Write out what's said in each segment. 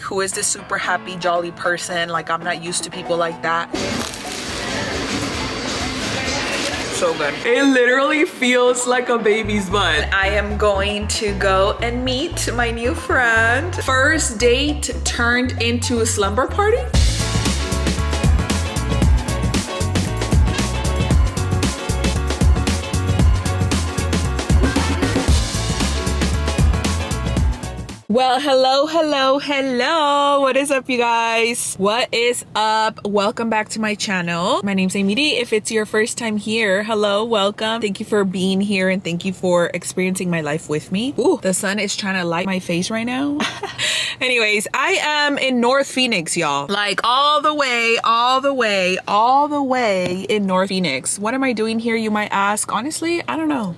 Who is this super happy, jolly person? Like, I'm not used to people like that. So good. It literally feels like a baby's butt. I am going to go and meet my new friend. First date turned into a slumber party. Well, hello. What is up, you guys? What is up? Welcome back to my channel. My name's Amy D. If it's your first time here, hello, welcome. Thank you for being here and thank you for experiencing my life with me. Ooh, the sun is trying to light my face right now. Anyways, I am in North Phoenix, y'all. Like all the way in North Phoenix. What am I doing here, you might ask? Honestly, I don't know.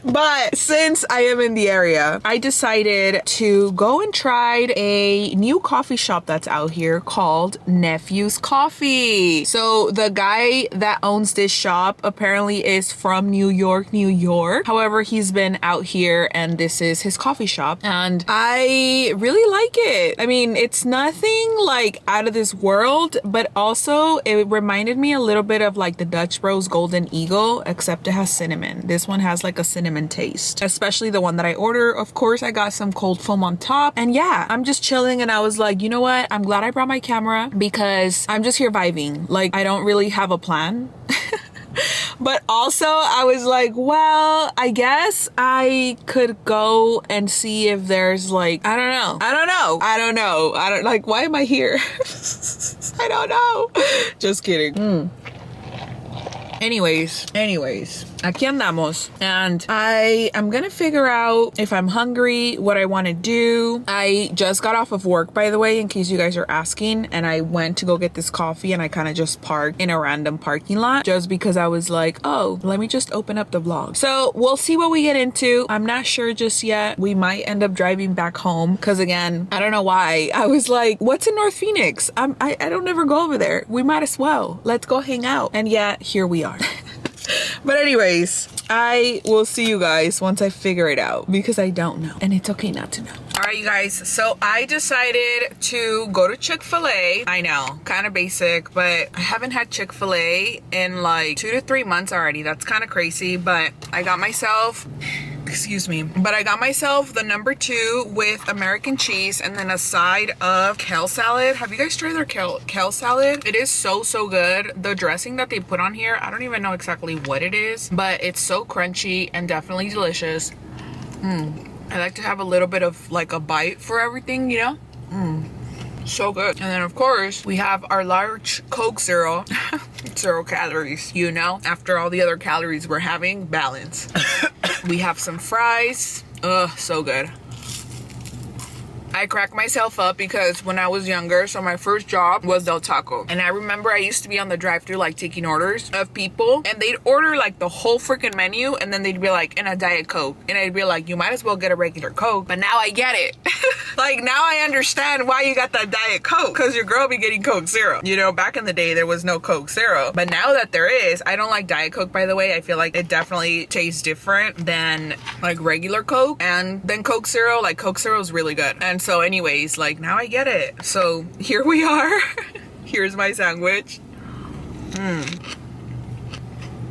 But since I am in the area, I decided to go and try a new coffee shop that's out here called Nephew's Coffee. So the guy that owns this shop apparently is from New York. However, he's been out here and this is his coffee shop and I really like it. I mean, it's nothing like out of this world, but also it reminded me a little bit of like the Dutch Bros Golden Eagle, except it has cinnamon. This one has like a cinnamon taste, especially the one that I order. Of course, I got some cold foam on top, and yeah, I'm just chilling and I was like, you know what, I'm glad I brought my camera because I'm just here vibing. Like, I don't really have a plan. But also I was like, well, I guess I could go and see if there's like, I don't know, like, why am I here? I don't know. Just kidding. Anyways, aquí andamos, and I am gonna figure out if I'm hungry, what I want to do. I just got off of work, by the way, in case you guys are asking, and I went to go get this coffee and I kind of just parked in a random parking lot just because I was like, oh, let me just open up the vlog. So we'll see what we get into. I'm not sure just yet. We might end up driving back home because, again, I don't know why. I was like, what's in North Phoenix? I don't ever go over there. We might as well. Let's go hang out. And yet here we are. But anyways, I will see you guys once I figure it out because I don't know, and it's okay not to know. All right, you guys, so I decided to go to Chick-fil-A. I know, kind of basic, but I haven't had Chick-fil-A in like 2 to 3 months already. That's kind of crazy, but I got myself the number 2 with American cheese and then a side of kale salad. Have you guys tried their kale salad? It is so good. The dressing that they put on here, I don't even know exactly what it is, but it's so crunchy and definitely delicious. I like to have a little bit of like a bite for everything, you know? So good. And then of course we have our large Coke Zero. 0 calories, you know, after all the other calories we're having, balance. We have some fries. Ugh, so good. I crack myself up because when I was younger, so my first job was Del Taco. And I remember I used to be on the drive-thru like taking orders of people and they'd order like the whole freaking menu and then they'd be like, in a Diet Coke. And I'd be like, you might as well get a regular Coke. But now I get it. Like, now I understand why you got that Diet Coke, because your girl be getting Coke Zero. You know, back in the day, there was no Coke Zero. But now that there is, I don't like Diet Coke, by the way. I feel like it definitely tastes different than like regular Coke. And then Coke Zero, like Coke Zero is really good. And so anyways, like, now I get it. So here we are. Here's my sandwich.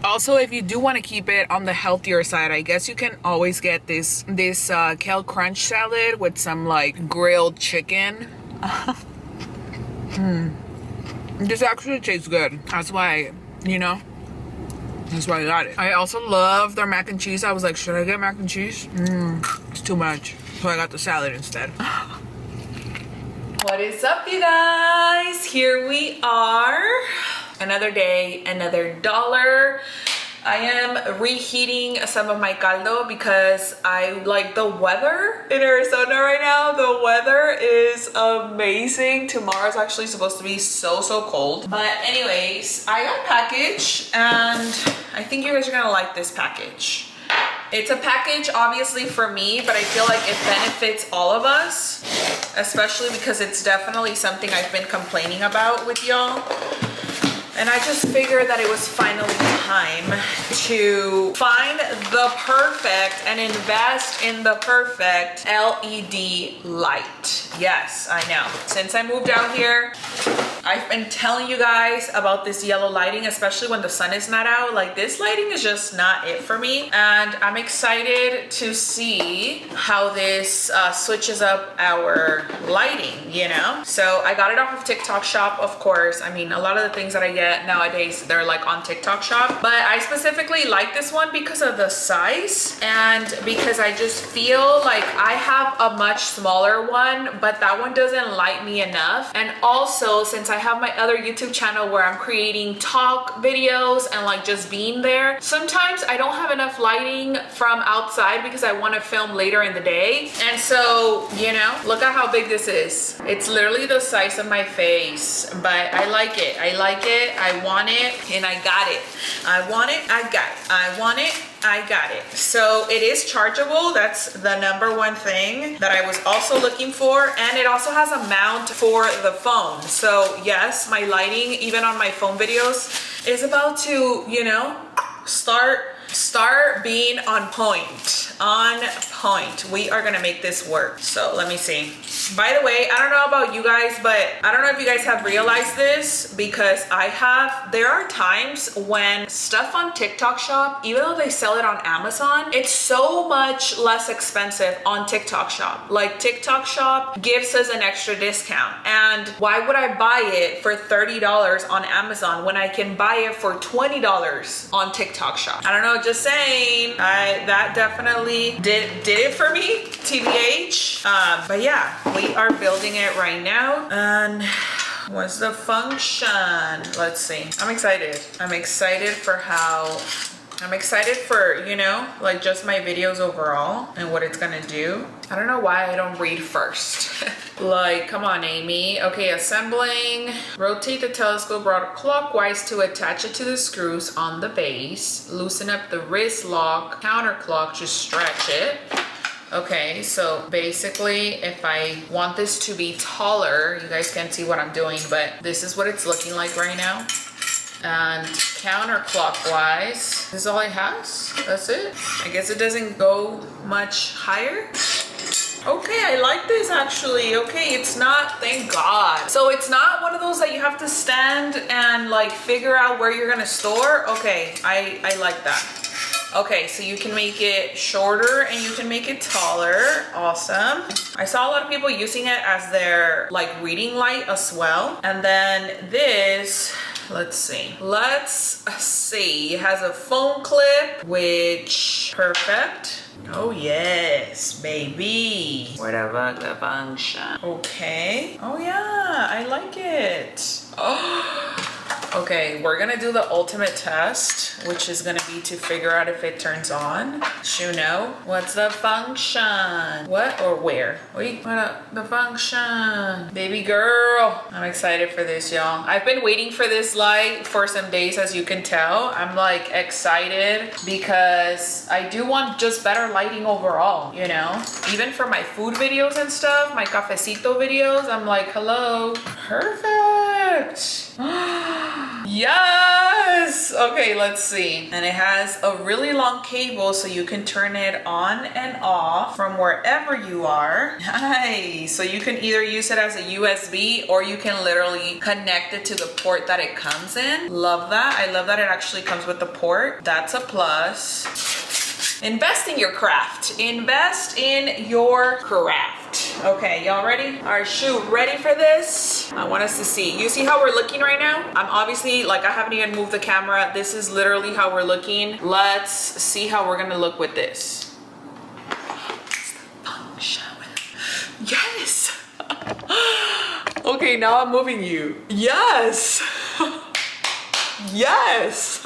Also, if you do want to keep it on the healthier side, I guess you can always get this kale crunch salad with some like grilled chicken. This actually tastes good. That's why, you know, that's why I got it. I also love their mac and cheese. I was like, should I get mac and cheese? It's too much. So I got the salad instead. What is up, you guys? Here we are. Another day, another dollar. I am reheating some of my caldo because I like the weather in Arizona right now. The weather is amazing. Tomorrow's actually supposed to be so cold. But anyways, I got a package and I think you guys are gonna like this package. It's a package obviously for me, but I feel like it benefits all of us, especially because it's definitely something I've been complaining about with y'all. And I just figured that it was finally time to find the perfect and invest in the perfect LED light. Yes, I know. Since I moved out here, I've been telling you guys about this yellow lighting, especially when the sun is not out. Like, this lighting is just not it for me. And I'm excited to see how this switches up our lighting, you know? So I got it off of TikTok Shop, of course. I mean, a lot of the things that I get nowadays, they're like on TikTok Shop. But I specifically like this one because of the size and because I just feel like I have a much smaller one, but that one doesn't light me enough. And also, since I have my other YouTube channel where I'm creating talk videos and like just being there, sometimes I don't have enough lighting from outside because I want to film later in the day. And so, you know, look at how big this is. It's literally the size of my face, but I like it. I like it. I want it, and I got it. I want it. I got it. I want it. I got it. So it is chargeable. That's the number one thing that I was also looking for. And it also has a mount for the phone. So yes, my lighting, even on my phone videos, is about to, you know, start being on point. We are gonna make this work. So let me see. By the way, I don't know about you guys, but I don't know if you guys have realized this, because there are times when stuff on TikTok Shop, even though they sell it on Amazon, it's so much less expensive on TikTok Shop. Like, TikTok Shop gives us an extra discount. And why would I buy it for $30 on Amazon when I can buy it for $20 on TikTok Shop? I don't know, just saying. That definitely did it for me, TBH. But yeah, we are building it right now. And what's the function? Let's see. I'm excited. I'm excited for, you know, like just my videos overall and what it's gonna do. I don't know why I don't read first. Like, come on, Amy. Okay, assembling. Rotate the telescope rod clockwise to attach it to the screws on the base. Loosen up the wrist lock, counterclock to stretch it. Okay, so basically, if I want this to be taller, you guys can't see what I'm doing, but this is what it's looking like right now. And counterclockwise, this is all it has. That's it. I guess it doesn't go much higher. Okay, I like this actually. Okay, it's not, thank God. So it's not one of those that you have to stand and like figure out where you're gonna store. Okay, I like that. Okay, so you can make it shorter and you can make it taller. Awesome. I saw a lot of people using it as their like reading light as well. And then this, let's see. It has a phone clip, which perfect. Oh yes, baby. Whatever the function. Okay. Oh yeah, I like it. Oh. Okay, we're gonna do the ultimate test, which is gonna be to figure out if it turns on. Shuno, what's the function? What or where? Wait, what the function? Baby girl. I'm excited for this, y'all. I've been waiting for this light for some days, as you can tell. I'm like excited because I do want just better lighting overall, you know? Even for my food videos and stuff, my cafecito videos, I'm like, hello. Perfect. Yes. Okay, let's see. And it has a really long cable so you can turn it on and off from wherever you are. Nice. So you can either use it as a USB or you can literally connect it to the port that it comes in. Love that. I love that it actually comes with the port. That's a plus. Invest in your craft. Invest in your craft. Okay, y'all ready? All right, shoot, ready for this? I want us to see. You see how we're looking right now? I'm obviously, like, I haven't even moved the camera. This is literally how we're looking. Let's see how we're gonna look with this. Yes. Okay, now I'm moving you. Yes. Yes.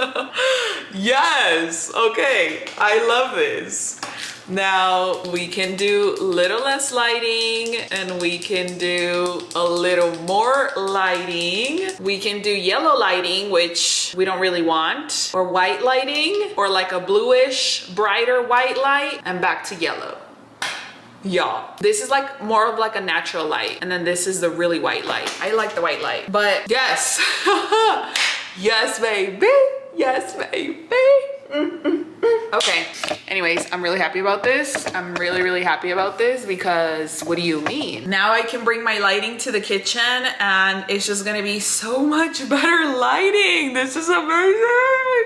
Yes. Okay, I love this. Now we can do little less lighting and we can do a little more lighting. We can do yellow lighting, which we don't really want, or white lighting, or like a bluish, brighter white light, and back to yellow. Y'all, this is like more of like a natural light, and then this is the really white light. I like the white light, but yes. Yes, baby. Yes, baby. Okay, anyways, I'm really happy about this. I'm really happy about this because what do you mean? Now I can bring my lighting to the kitchen and it's just gonna be so much better lighting. This is amazing.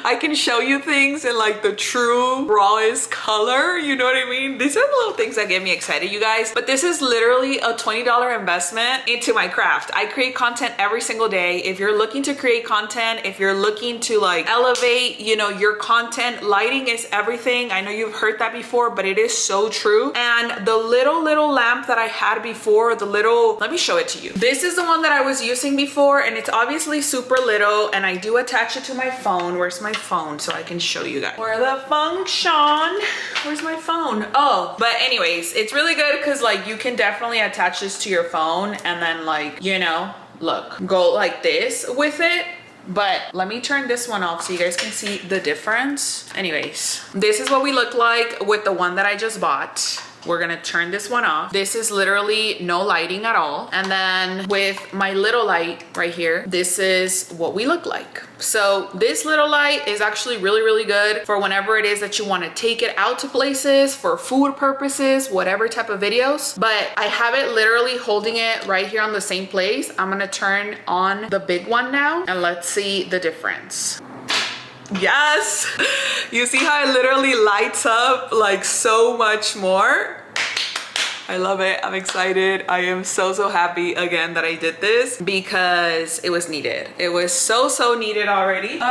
I can show you things in like the true rawest color, you know what I mean? These are the little things that get me excited, you guys, but this is literally a $20 investment into my craft. I create content every single day. If you're looking to create content, if you're looking to like elevate, you know, your content, lighting is everything. I know you've heard that before, but it is so true. And the little lamp that I had before, let me show it to you. This is the one that I was using before, and it's obviously super little, and I do attach it to my phone. Where's my phone so I can show you guys? Where the function? Where's my phone? Oh, but anyways, it's really good because like you can definitely attach this to your phone and then like, you know, look, go like this with it. But let me turn this one off so you guys can see the difference. Anyways, this is what we look like with the one that I just bought. We're gonna turn this one off. This is literally no lighting at all. And then with my little light right here, this is what we look like. So this little light is actually really good for whenever it is that you want to take it out to places for food purposes, whatever type of videos. But I have it literally holding it right here on the same place. I'm gonna turn on the big one now and let's see the difference. Yes, you see how it literally lights up like so much more. I love it. I'm excited. I am so happy again that I did this because it was needed. It was so needed already.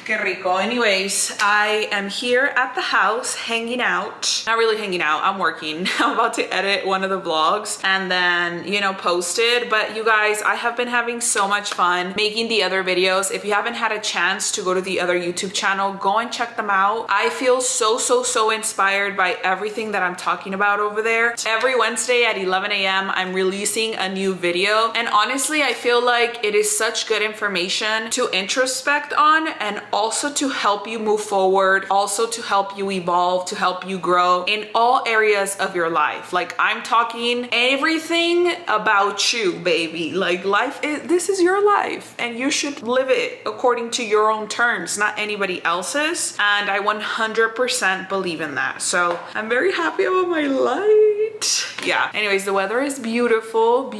Que rico. Anyways, I am here at the house hanging out. Not really hanging out, I'm working. I'm about to edit one of the vlogs and then, you know, post it. But you guys, I have been having so much fun making the other videos. If you haven't had a chance to go to the other YouTube channel, go and check them out. I feel so inspired by everything that I'm talking about over there. Every Wednesday at 11 a.m. I'm releasing a new video. And honestly, I feel like it is such good information to introspect on and also to help you move forward, also to help you evolve, to help you grow in all areas of your life. Like I'm talking everything about you, baby. Like this is your life and you should live it according to your own terms, not anybody else's. And I 100% believe in that. So I'm very happy about my light. Yeah. Anyways, the weather is beautiful.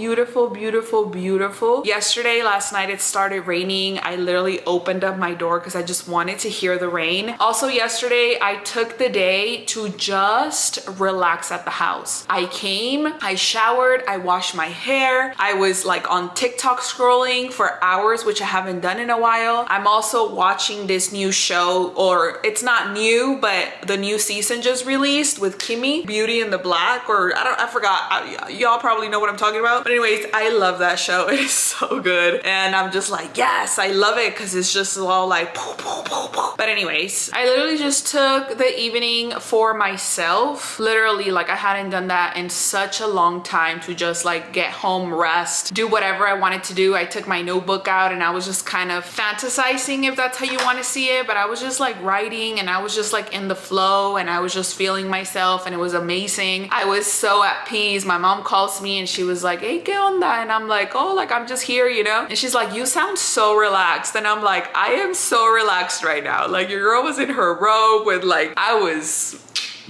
Last night it started raining. I literally opened up my door because I just wanted to hear the rain. Also yesterday, I took the day to just relax at the house. I came, I showered, I washed my hair. I was like on TikTok scrolling for hours, which I haven't done in a while. I'm also watching this new show, or it's not new, but the new season just released with Kimmy, Beauty in the Black, or I forgot. Y'all probably know what I'm talking about. But anyways, I love that show. It is so good. And I'm just like, yes, I love it because it's just all like poof, poof, poof, poof. But anyways, I literally just took the evening for myself. Literally, like I hadn't done that in such a long time, to just like get home, rest, do whatever I wanted to do. I took my notebook out and I was just kind of fantasizing, if that's how you want to see it, but I was just like writing and I was just like in the flow and I was just feeling myself and it was amazing. I was so at peace. My mom calls me and she was like, hey, ¿qué onda? And I'm like, oh, like I'm just here, you know? And she's like, you sound so relaxed. And I'm like, I am so relaxed right now. Like your girl was in her robe with like, I was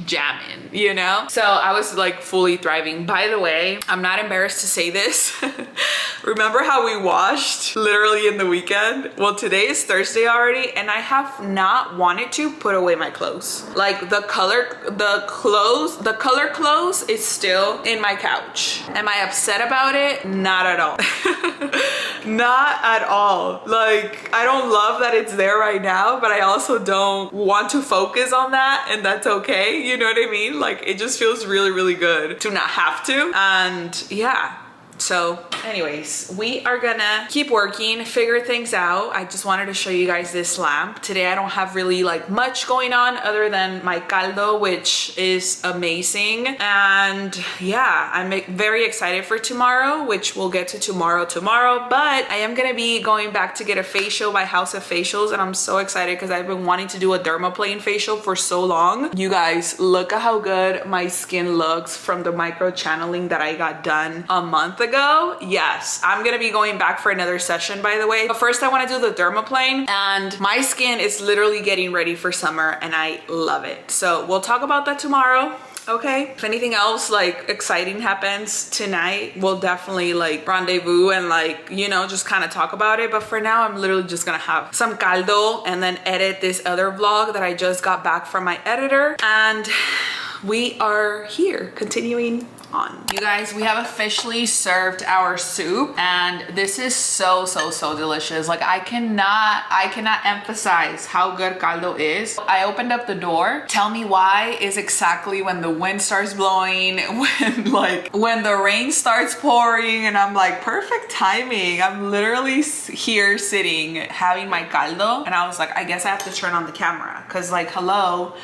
jamming, you know? So I was like fully thriving. By the way, I'm not embarrassed to say this. Remember how we washed literally in the weekend? Well, today is Thursday already and I have not wanted to put away my clothes. Like the color clothes is still in my couch. Am I upset about it? Not at all. Not at all. Like I don't love that it's there right now, but I also don't want to focus on that, and that's okay. You know what I mean? Like it just feels really good to not have to. And yeah. So anyways, we are gonna keep working, figure things out. I just wanted to show you guys this lamp. Today I don't have really like much going on other than my caldo, which is amazing. And yeah, I'm very excited for tomorrow, which we'll get to tomorrow. But I am gonna be going back to get a facial by House of Facials, and I'm so excited because I've been wanting to do a Dermaplane facial for so long. You guys, look at how good my skin looks from the micro channeling that I got done a month ago. ago. Yes, I'm gonna be going back for another session, by the way. But first I want to do the Dermaplane, and my skin is literally getting ready for summer and I love it. So we'll talk about that tomorrow. Okay, if anything else like exciting happens tonight, we'll definitely like rendezvous and like, you know, just kind of talk about it. But for now, I'm literally just gonna have some caldo and then edit this other vlog that I just got back from my editor, and we are here continuing on. You guys, we have officially served our soup, and this is so delicious. Like I cannot emphasize how good caldo is. I opened up the door. Tell me why is exactly when the wind starts blowing, when the rain starts pouring, and I'm like, perfect timing. I'm literally here sitting having my caldo, and I was like, I guess I have to turn on the camera because like, hello.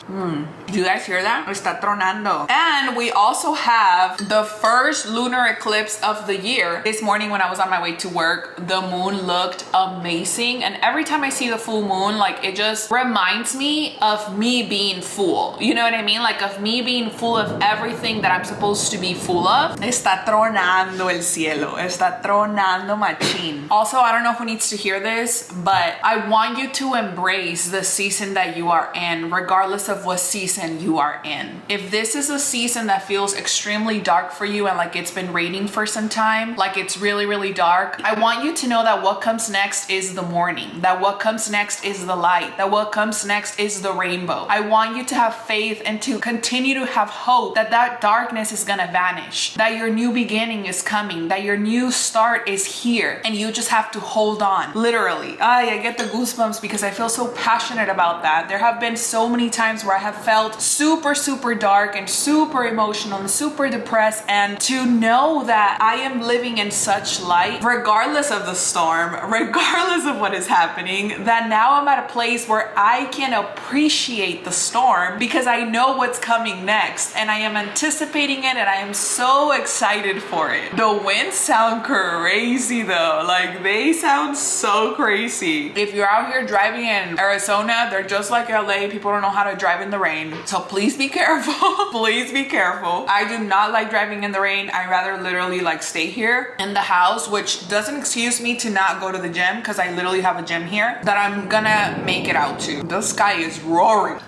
Do you guys hear that? Está tronando. And we also have the first lunar eclipse of the year. This morning when I was on my way to work, the moon looked amazing. And every time I see the full moon, like it just reminds me of me being full. You know what I mean? Like of me being full of everything that I'm supposed to be full of. Está tronando el cielo. Está tronando machín. Also, I don't know who needs to hear this, but I want you to embrace the season that you are in, regardless of what season you are in. If this is a season that feels extremely dark for you and like it's been raining for some time, like it's really dark, I want you to know that what comes next is the morning, that what comes next is the light, that what comes next is the rainbow. I want you to have faith and to continue to have hope that that darkness is gonna vanish, that your new beginning is coming, that your new start is here, and you just have to hold on. Literally, I get the goosebumps because I feel so passionate about that. There have been so many times where I have felt super dark and super emotional and super depressed, and to know that I am living in such light regardless of the storm, regardless of what is happening, that now I'm at a place where I can appreciate the storm because I know what's coming next and I am anticipating it, and I am so excited for it. The winds sound crazy though, like they sound so crazy. If you're out here driving in Arizona, they're just like LA, people don't know how to drive in the rain, so please be careful. Please be careful. I do not like driving in the rain. I rather literally like stay here in the house, which doesn't excuse me to not go to the gym because I literally have a gym here that I'm gonna make it out to. The sky is roaring.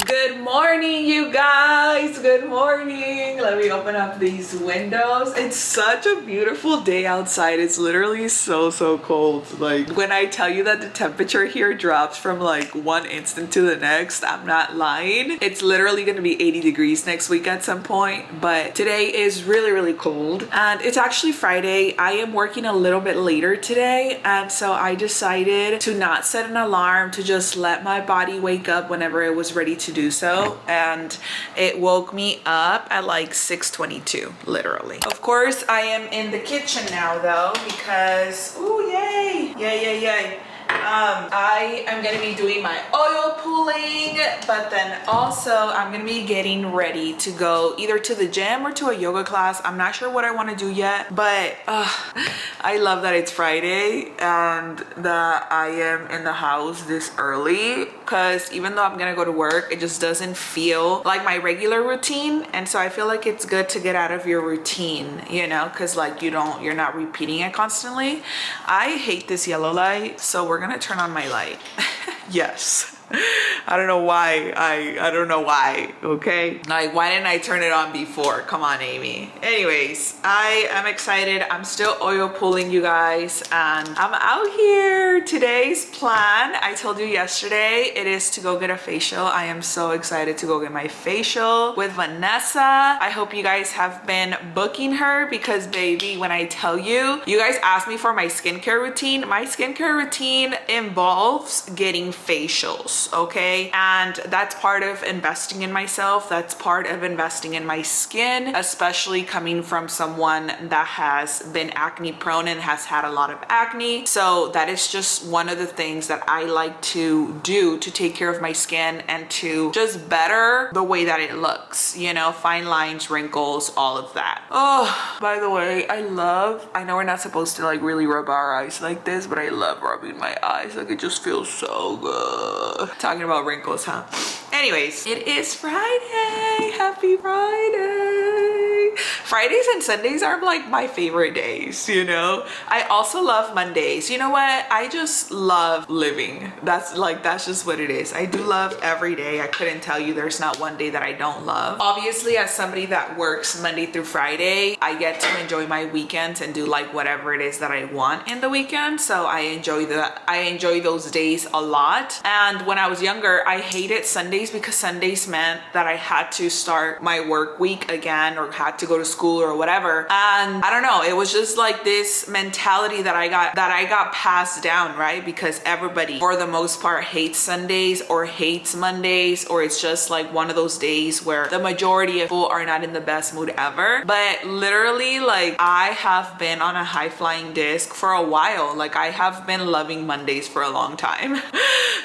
Good morning, you guys. Good morning. Let me open up these windows. It's such a beautiful day outside. It's literally so cold. Like when I tell you that the temperature here drops from like one instant to the next, I'm not lying. It's literally gonna be 80 degrees next week at some point, but today is really cold, and it's actually Friday. I am working a little bit later today, and so I decided to not set an alarm, to just let my body wake up whenever it was ready to do so, and it woke me up at like 6:22, literally. Of course, I am in the kitchen now though because, ooh, yay. I am gonna be doing my oil pulling, but then also I'm gonna be getting ready to go either to the gym or to a yoga class. I'm not sure what I want to do yet, but I love that it's Friday and that I am in the house this early, because even though I'm gonna go to work, it just doesn't feel like my regular routine, and so I feel like it's good to get out of your routine, you know, because like you're not repeating it constantly. I hate this yellow light, so we're gonna turn on my light. Yes. I don't know why. I don't know why, okay? Like, why didn't I turn it on before? Come on, Amy. Anyways, I am excited. I'm still oil pulling, you guys, and I'm out here. Today's plan, I told you yesterday, it is to go get a facial. I am so excited to go get my facial with Vanessa. I hope you guys have been booking her because, baby, when I tell you, you guys asked me for my skincare routine. My skincare routine involves getting facials. Okay, and that's part of investing in myself. That's part of investing in my skin, especially coming from someone that has been acne prone and has had a lot of acne. So that is just one of the things that I like to do to take care of my skin and to just better the way that it looks, you know, fine lines, wrinkles, all of that. Oh, by the way, I know we're not supposed to like really rub our eyes like this, but I love rubbing my eyes. Like, it just feels so good. Talking about wrinkles, huh? Anyways, it is Friday. Happy Friday. Fridays and Sundays are like my favorite days, you know? I also love Mondays. You know what? I just love living. That's just what it is. I do love every day. I couldn't tell you there's not one day that I don't love. Obviously, as somebody that works Monday through Friday, I get to enjoy my weekends and do like whatever it is that I want in the weekend. So I enjoy that. I enjoy those days a lot. And when I was younger, I hated Sundays because Sundays meant that I had to start my work week again or had to go to school or whatever. And I don't know, it was just like this mentality that I got passed down, right? Because everybody for the most part hates Sundays or hates Mondays, or it's just like one of those days where the majority of people are not in the best mood ever. But literally, like, I have been on a high flying disc for a while. Like, I have been loving Mondays for a long time.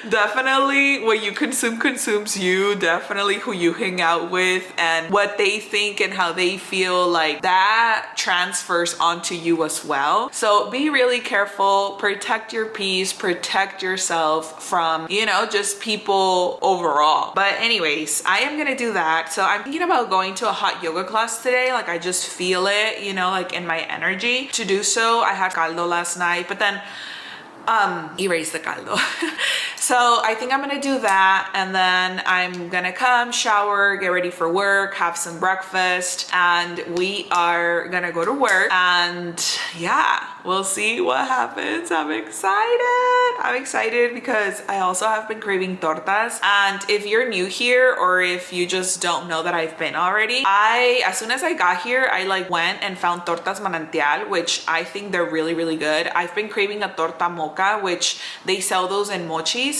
Definitely what you consume consumes you. Definitely who you hang out with and what they think and how they feel, like that transfers onto you as well. So be really careful, protect your peace, protect yourself from, you know, just people overall. But anyways, I am gonna do that. So I'm thinking about going to a hot yoga class today. Like, I just feel it, you know, like in my energy to do so. I had caldo last night, but then erase the caldo. So I think I'm gonna do that, and then I'm gonna come shower, get ready for work, have some breakfast, and we are gonna go to work. And yeah, we'll see what happens. I'm excited because I also have been craving tortas. And if you're new here or if you just don't know that I've been already, as soon as I got here, I like went and found tortas manantial, which I think they're really, really good. I've been craving a torta mocha, which they sell those in mochis,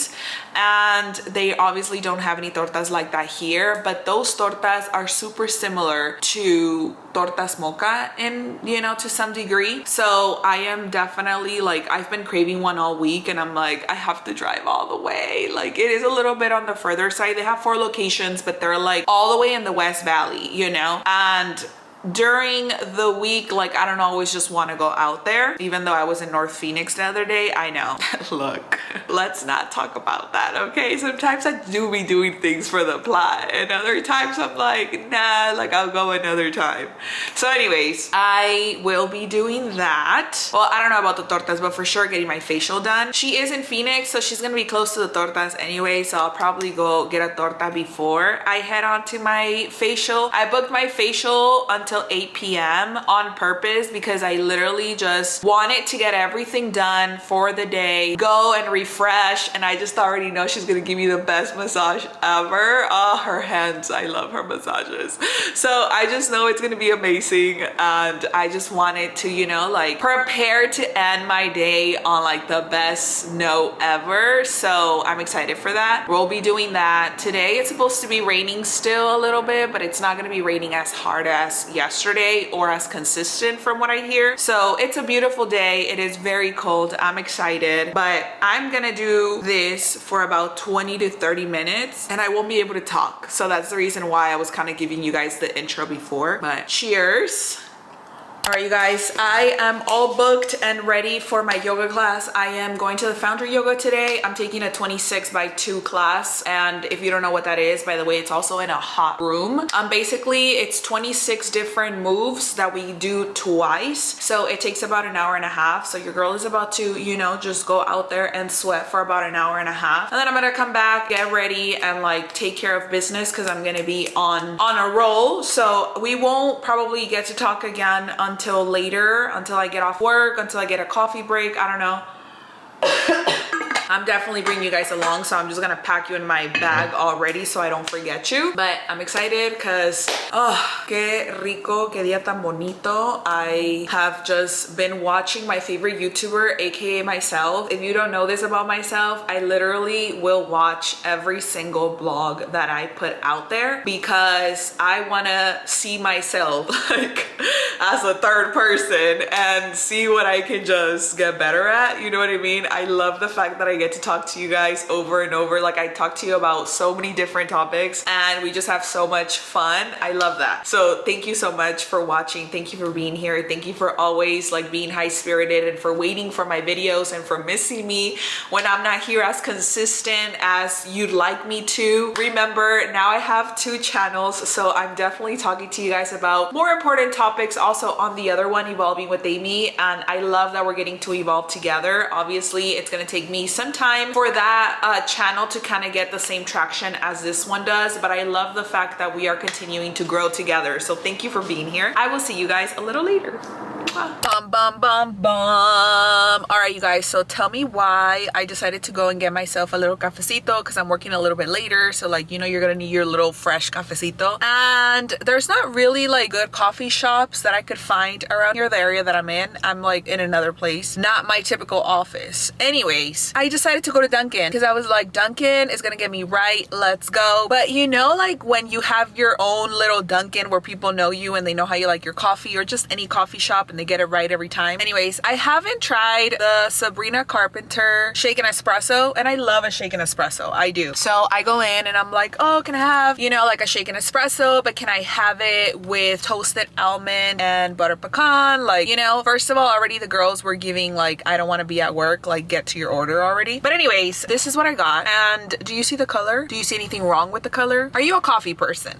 and they obviously don't have any tortas like that here, but those tortas are super similar to tortas mocha in, you know, to some degree. So I am definitely like, I've been craving one all week, and I'm like, I have to drive all the way. Like, it is a little bit on the further side. They have 4 locations, but they're like all the way in the West Valley, you know? And during the week, like, I don't always just want to go out there, even though I was in North Phoenix the other day. I know. Look, let's not talk about that, okay? Sometimes I do be doing things for the plot, and other times I'm like, nah, like, I'll go another time. So anyways, I will be doing that. Well, I don't know about the tortas, but for sure getting my facial done. She is in Phoenix, so she's gonna be close to the tortas anyway, so I'll probably go get a torta before I head on to my facial. I booked my facial until 8 p.m. on purpose because I literally just wanted to get everything done for the day, go and refresh, and I just already know she's gonna give me the best massage ever. Oh, her hands, I love her massages. So I just know it's gonna be amazing, and I just wanted to, you know, like, prepare to end my day on like the best note ever. So I'm excited for that. We'll be doing that today. It's supposed to be raining still a little bit, but it's not gonna be raining as hard as yesterday or as consistent from what I hear. So it's a beautiful day. It is very cold. I'm excited, but I'm gonna do this for about 20 to 30 minutes and I won't be able to talk. So that's the reason why I was kind of giving you guys the intro before, but cheers. All right, you guys, I am all booked and ready for my yoga class. I am going to the Foundry Yoga today. I'm taking a 26/2 class. And if you don't know what that is, by the way, it's also in a hot room. Basically, it's 26 different moves that we do twice. So it takes about an hour and a half. So your girl is about to, you know, just go out there and sweat for about an hour and a half. And then I'm gonna come back, get ready, and like take care of business because I'm gonna be on a roll. So we won't probably get to talk again until later, until I get off work, until I get a coffee break. I don't know. I'm definitely bringing you guys along, so I'm just gonna pack you in my bag already so I don't forget you. But I'm excited because, oh, que rico, que día tan bonito. I have just been watching my favorite YouTuber, aka myself. If you don't know this about myself, I literally will watch every single vlog that I put out there because I wanna see myself. Like, as a third person and see what I can just get better at. You know what I mean? I love the fact that I get to talk to you guys over and over. Like, I talk to you about so many different topics and we just have so much fun. I love that. So thank you so much for watching. Thank you for being here. Thank you for always like being high-spirited and for waiting for my videos and for missing me when I'm not here as consistent as you'd like me to. Remember, now I have 2 channels, so I'm definitely talking to you guys about more important topics also on the other one, Evolving with Amy, and I love that we're getting to evolve together. Obviously, it's gonna take me some time for that channel to kind of get the same traction as this one does, but I love the fact that we are continuing to grow together. So thank you for being here. I will see you guys a little later. Bum, bum, bum, bum. All right, you guys, so tell me why I decided to go and get myself a little cafecito, because I'm working a little bit later, so like, you know, you're gonna need your little fresh cafecito. And there's not really like good coffee shops that I could find around here, the area that I'm in. I'm like in another place, not my typical office. Anyways, I decided to go to Dunkin' because I was like, Dunkin' is gonna get me right, let's go. But you know, like when you have your own little Dunkin' where people know you and they know how you like your coffee, or just any coffee shop and they get it right every time. Anyways, I haven't tried the Sabrina Carpenter shaken espresso, and I love a shaken espresso. I do. So I go in and I'm like, oh, can I have, you know, like a shaken espresso, but can I have it with toasted almond and butter pecan? Like, you know, first of all, already the girls were giving like, I don't want to be at work, like get to your order already. But anyways, this is what I got. And do you see the color? Do you see anything wrong with the color? Are you a coffee person?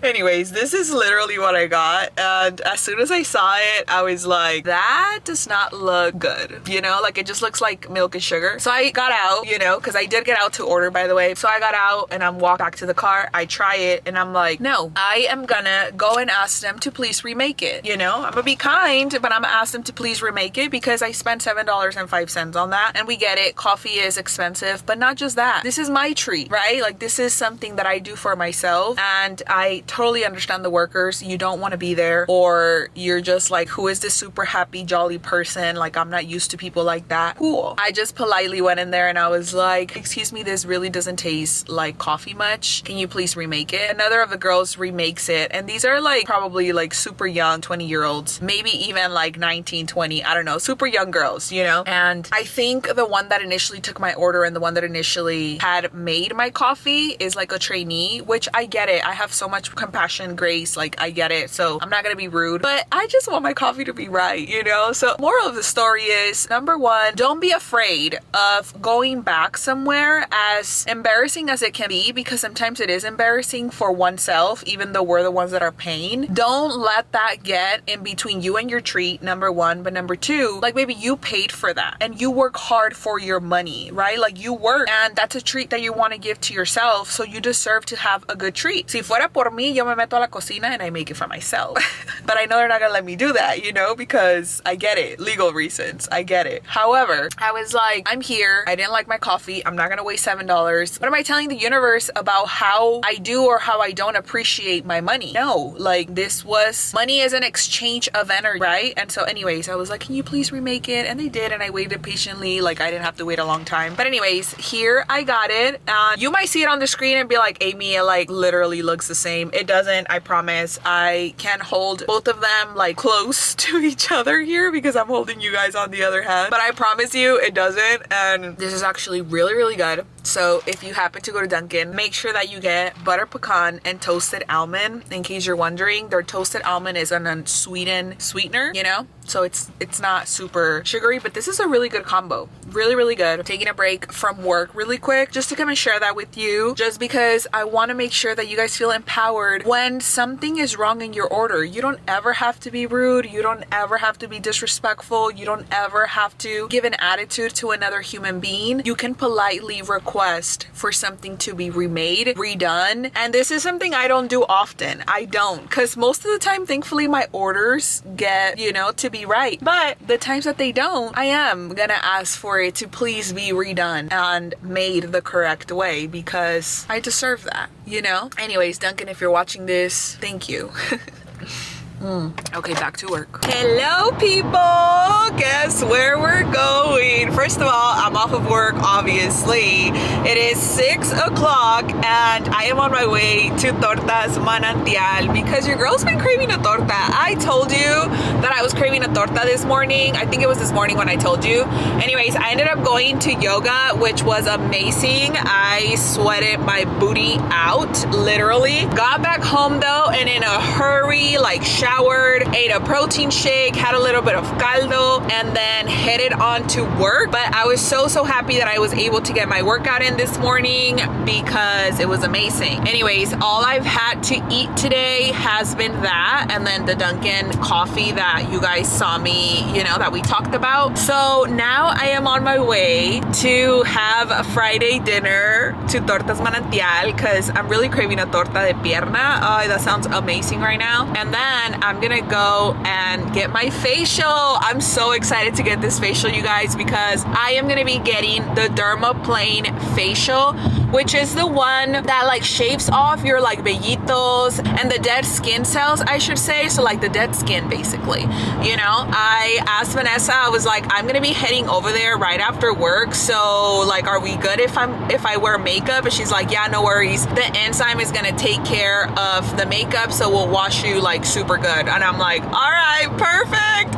Anyways, this is literally what I got, and as soon as I saw it, I was like, that does not look good, you know, like it just looks like milk and sugar. So I got out, you know, because I did get out to order, by the way. So I got out and I'm walked back to the car. I try it and I'm like, no, I am gonna go and ask them to please remake it. You know, I'm gonna be kind, but I'm gonna ask them to please remake it because I spent $7.05 on that, and we get it, coffee is expensive, but not just that, this is my treat, right? Like this is something that I do for myself, and I totally understand the workers. You don't want to be there, or you're just like, who is this super happy jolly person? Like, I'm not used to people like that. Cool. I just politely went in there and I was like, excuse me, this really doesn't taste like coffee much, can you please remake it? Another of the girls remakes it, and these are like probably like super young 20-year-olds, maybe even like 19, 20, I don't know, super young girls, you know. And I think the one that initially took my order and the one that initially had made my coffee is like a trainee, which I get it. I have so much compassion, grace, like I get it, so I'm not gonna be rude, but I just want my coffee to be right, you know. So moral of the story is, number one, don't be afraid of going back somewhere, as embarrassing as it can be, because sometimes it is embarrassing for oneself, even though we're the ones that are paying. Don't let that get in between you and your treat, number one. But number two, like, baby, you paid for that and you work hard for your money, right? Like, you work, and that's a treat that you want to give to yourself, so you deserve to have a good treat. Si fuera por mí, yo me meto a la cocina and I make it for myself. But I know they're not gonna let me do that, you know, because I get it, legal reasons, I get it. However, I was like, I'm here, I didn't like my coffee, I'm not gonna waste $7. What am I telling the universe about how I do or how I don't appreciate my money? No, like, this was, money is an exchange of energy, right? And so anyways, I was like, can you please remake it? And they did, and I waited patiently, like I didn't have to wait a long time. But anyways, here I got it. You might see it on the screen and be like, Amy, it like literally looks the same. It doesn't, I promise. I can't hold both of them like close to each other here because I'm holding you guys on the other hand, but I promise you it doesn't. And this is actually really, really good. So if you happen to go to Dunkin', make sure that you get butter pecan and toasted almond. In case you're wondering, their toasted almond is an unsweetened sweetener, you know, so it's not super sugary, but this is a really good combo. Really, really good. Taking a break from work really quick just to come and share that with you, just because I want to make sure that you guys feel empowered when something is wrong in your order. You don't ever have to be rude. You don't ever have to be disrespectful. You don't ever have to give an attitude to another human being. You can politely request for something to be remade, redone. And this is something I don't do often. I don't, because most of the time, thankfully, my orders get, you know, to be right. But the times that they don't, I am gonna ask for it to please be redone and made the correct way, because I deserve that, you know? Anyways, Dunkin', if you're watching this, thank you. Okay, back to work. Hello, people. Guess where we're going? First of all, I'm off of work, obviously. It is 6 o'clock and I am on my way to Torta's Manantial because your girl's been craving a torta. I told you that I was craving a torta this morning. I think it was this morning when I told you. Anyways, I ended up going to yoga, which was amazing. I sweated my booty out, literally. Got back home though, and in a hurry, like showered, ate a protein shake, had a little bit of caldo, and then headed on to work. But I was so happy that I was able to get my workout in this morning because it was amazing. Anyways, all I've had to eat today has been that, and then the Dunkin' coffee that you guys saw me, you know, that we talked about. So now I am on my way to have a Friday dinner to Torta's Manantial because I'm really craving a torta de pierna. Oh, that sounds amazing right now. And then I'm gonna go and get my facial. I'm so excited to get this facial, you guys, because I am gonna be getting the Dermaplane facial, which is the one that like shaves off your like vellitos and the dead skin cells, I should say. So like the dead skin, basically. You know, I asked Vanessa, I was like, I'm gonna be heading over there right after work, so like, are we good if I wear makeup? And she's like, yeah, no worries, the enzyme is gonna take care of the makeup, so we'll wash you like super good. And I'm like, all right, perfect,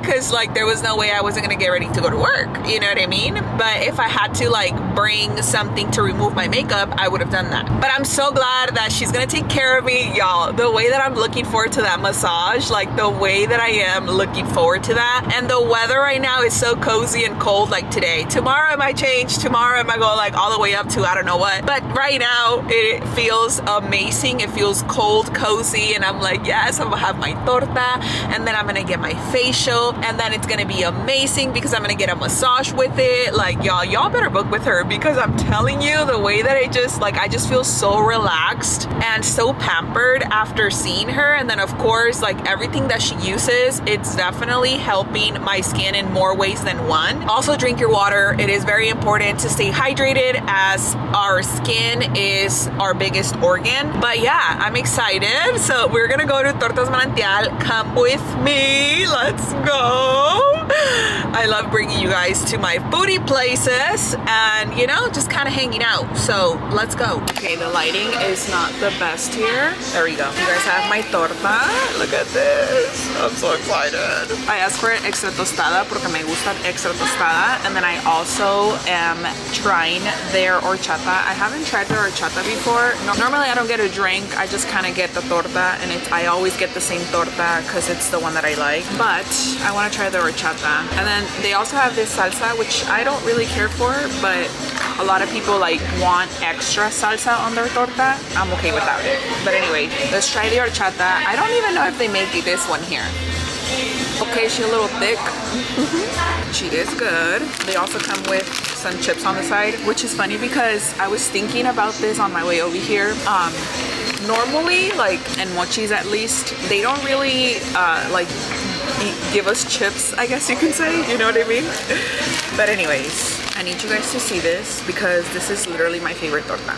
because like there was no way I wasn't gonna get ready to go to work, you know what I mean? But if I had to like bring something to remove my makeup, I would have done that. But I'm so glad that she's gonna take care of me, y'all. The way that I'm looking forward to that massage, like the way that I am looking forward to that. And the weather right now is so cozy and cold, like today. Tomorrow it might change, tomorrow it might go like all the way up to I don't know what, but right now it feels amazing. It feels cold, cozy, and I'm like, yes, I'm gonna have my torta, and then I'm gonna get my facial, and then it's gonna be amazing because I'm gonna get a massage with it. Like, y'all better book with her, because I'm telling you, the way that I just feel so relaxed and so pampered after seeing her. And then of course, like everything that she uses, it's definitely helping my skin in more ways than one. Also, drink your water. It is very important to stay hydrated, as our skin is our biggest organ. But yeah, I'm excited. So we're gonna go to Torta's Manantial. Come with me, let's go. I love bringing you guys to my foodie places and, you know, just kind of hanging out. So let's go. Okay, the lighting is not the best here. There we go. You guys have my torta. Look at this. I'm so excited. I asked for it extra tostada porque me gusta extra tostada. And then I also am trying their horchata. I haven't tried their horchata before. Normally I don't get a drink. I just kind of get the torta, and I always get the same torta because it's the one that I like. But I want to try the horchata. And then they also have this salsa, which I don't really care for, but a lot of people like want extra salsa on their torta. I'm okay without it. But anyway, let's try the horchata. I don't even know if they make this one here. Okay, she's a little thick. She is good. They also come with some chips on the side, which is funny because I was thinking about this on my way over here. Normally, like in mochis at least, they don't really give us chips, I guess you can say, you know what I mean? But anyways, I need you guys to see this because this is literally my favorite torta.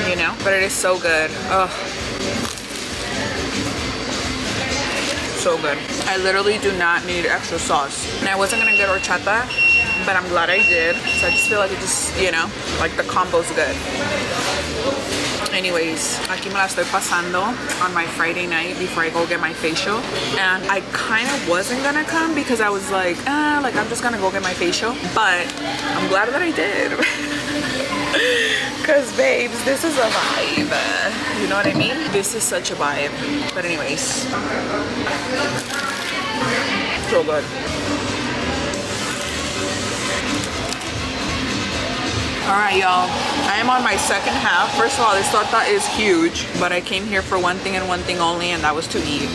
You know? But it is so good. Ugh. So good. I literally do not need extra sauce. And I wasn't gonna get horchata, but I'm glad I did. So I just feel like it just, you know, like the combo's good. Anyways, aquí me la estoy pasando on my Friday night before I go get my facial. And I kind of wasn't gonna come because I was like, I'm just gonna go get my facial. But I'm glad that I did. Because babes, this is a vibe. You know what I mean? This is such a vibe. But anyways, so good. Alright, y'all, I am on my second half. First of all, this torta is huge, but I came here for one thing and one thing only, and that was to eat.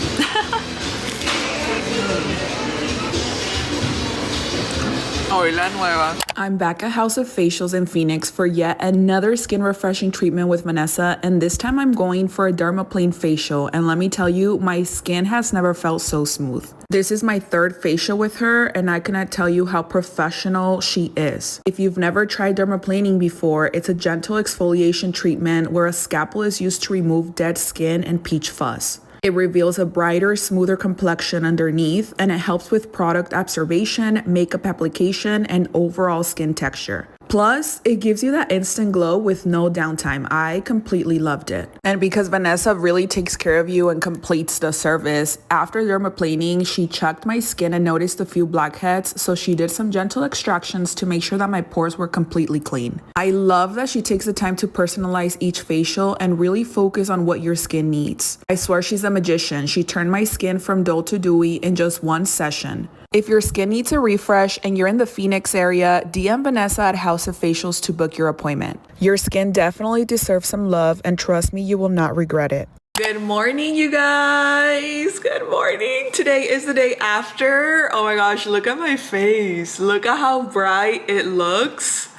Hoy la nueva. I'm back at House of Facials in Phoenix for yet another skin refreshing treatment with Vanessa, and this time I'm going for a Dermaplane facial, and let me tell you, my skin has never felt so smooth. This is my third facial with her, and I cannot tell you how professional she is. If you've never tried dermaplaning before, it's a gentle exfoliation treatment where a scalpel is used to remove dead skin and peach fuzz. It reveals a brighter, smoother complexion underneath, and it helps with product absorption, makeup application, and overall skin texture. Plus, it gives you that instant glow with no downtime. I completely loved it. And because Vanessa really takes care of you and completes the service, after dermaplaning, she checked my skin and noticed a few blackheads, so she did some gentle extractions to make sure that my pores were completely clean. I love that she takes the time to personalize each facial and really focus on what your skin needs. I swear she's a magician. She turned my skin from dull to dewy in just one session. If your skin needs a refresh and you're in the Phoenix area, DM Vanessa at House of Facials to book your appointment. Your skin definitely deserves some love, and trust me, you will not regret it. Good morning, you guys. Good morning. Today is the day after. Oh my gosh, look at my face. Look at how bright it looks.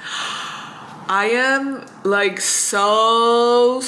I am like so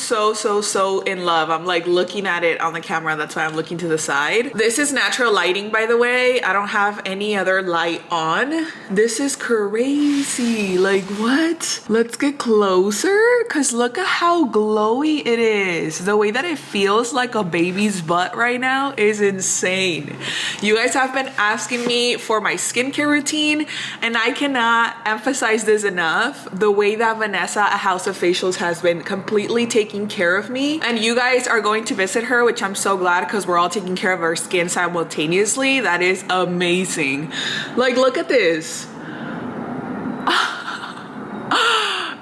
in love. I'm like looking at it on the camera. That's why I'm looking to the side. This is natural lighting, by the way. I don't have any other light on. This is crazy. Like, what? Let's get closer, because look at how glowy it is. The way that it feels like a baby's butt right now is insane. You guys have been asking me for my skincare routine, and I cannot emphasize this enough. The way that Vanessa at House of Facials has been completely taking care of me, and you guys are going to visit her, which I'm so glad, because we're all taking care of our skin simultaneously. That is amazing. Like, look at this.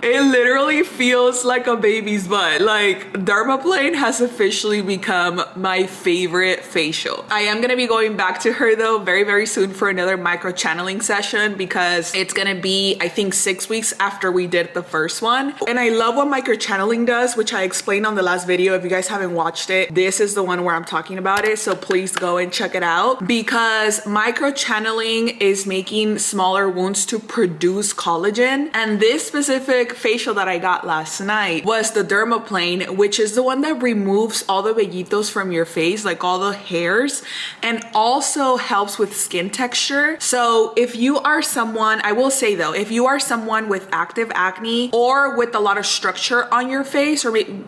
It literally feels like a baby's butt. Like, Dermaplane has officially become my favorite facial. I am gonna be going back to her though very soon for another micro channeling session, because it's gonna be, I think, 6 weeks after we did the first one. And I love what micro channeling does, which I explained on the last video. If you guys haven't watched it, this is the one where I'm talking about it, so please go and check it out, because micro channeling is making smaller wounds to produce collagen. And this specific facial that I got last night was the Dermaplane, which is the one that removes all the vellitos from your face, like all the hairs, and also helps with skin texture. So if you are someone, I will say though, if you are someone with active acne or with a lot of structure on your face, or maybe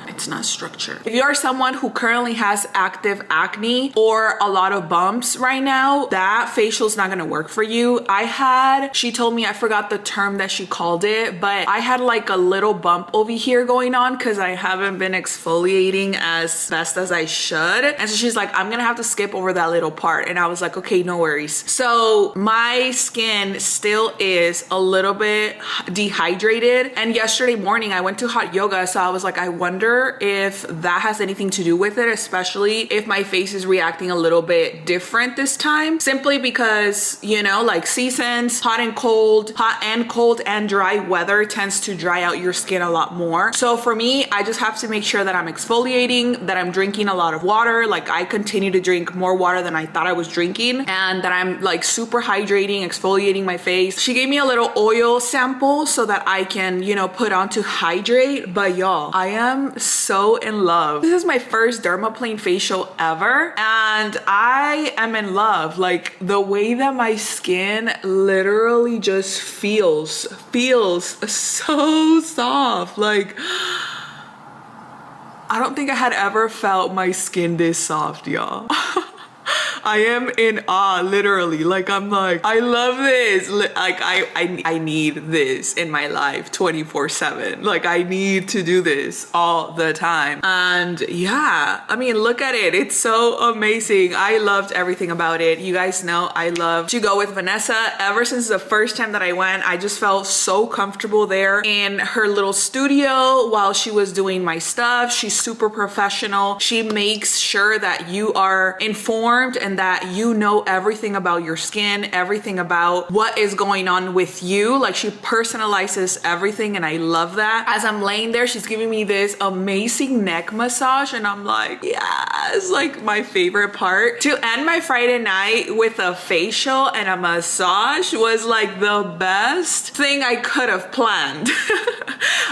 it's not structure. If you are someone who currently has active acne or a lot of bumps right now, that facial is not gonna work for you. She told me, I forgot the term that she called it, but I had like a little bump over here going on because I haven't been exfoliating as best as I should. And so she's like, I'm gonna have to skip over that little part. And I was like, okay, no worries. So my skin still is a little bit dehydrated. And yesterday morning I went to hot yoga. So I was like, I wonder if that has anything to do with it, especially if my face is reacting a little bit different this time, simply because, you know, like seasons, hot and cold and dry weather tends to dry out your skin a lot more. So for me, I just have to make sure that I'm exfoliating, that I'm drinking a lot of water. Like, I continue to drink more water than I thought I was drinking, and that I'm like super hydrating, exfoliating my face. She gave me a little oil sample so that I can, you know, put on to hydrate. But y'all, I am so in love. This is my first Dermaplane facial ever, and I am in love. Like, the way that my skin literally just feels so soft. Like, I don't think I had ever felt my skin this soft, y'all. I am in awe, literally. Like, I'm like, I love this. Like, I need this in my life 24/7. Like, I need to do this all the time. And yeah, I mean, look at it. It's so amazing. I loved everything about it. You guys know I love to go with Vanessa. Ever since the first time that I went, I just felt so comfortable there in her little studio while she was doing my stuff. She's super professional. She makes sure that you are informed and and that you know everything about your skin, everything about what is going on with you. Like, she personalizes everything, and I love that. As I'm laying there, she's giving me this amazing neck massage, and I'm like, yes, like my favorite part. To end my Friday night with a facial and a massage was like the best thing I could have planned.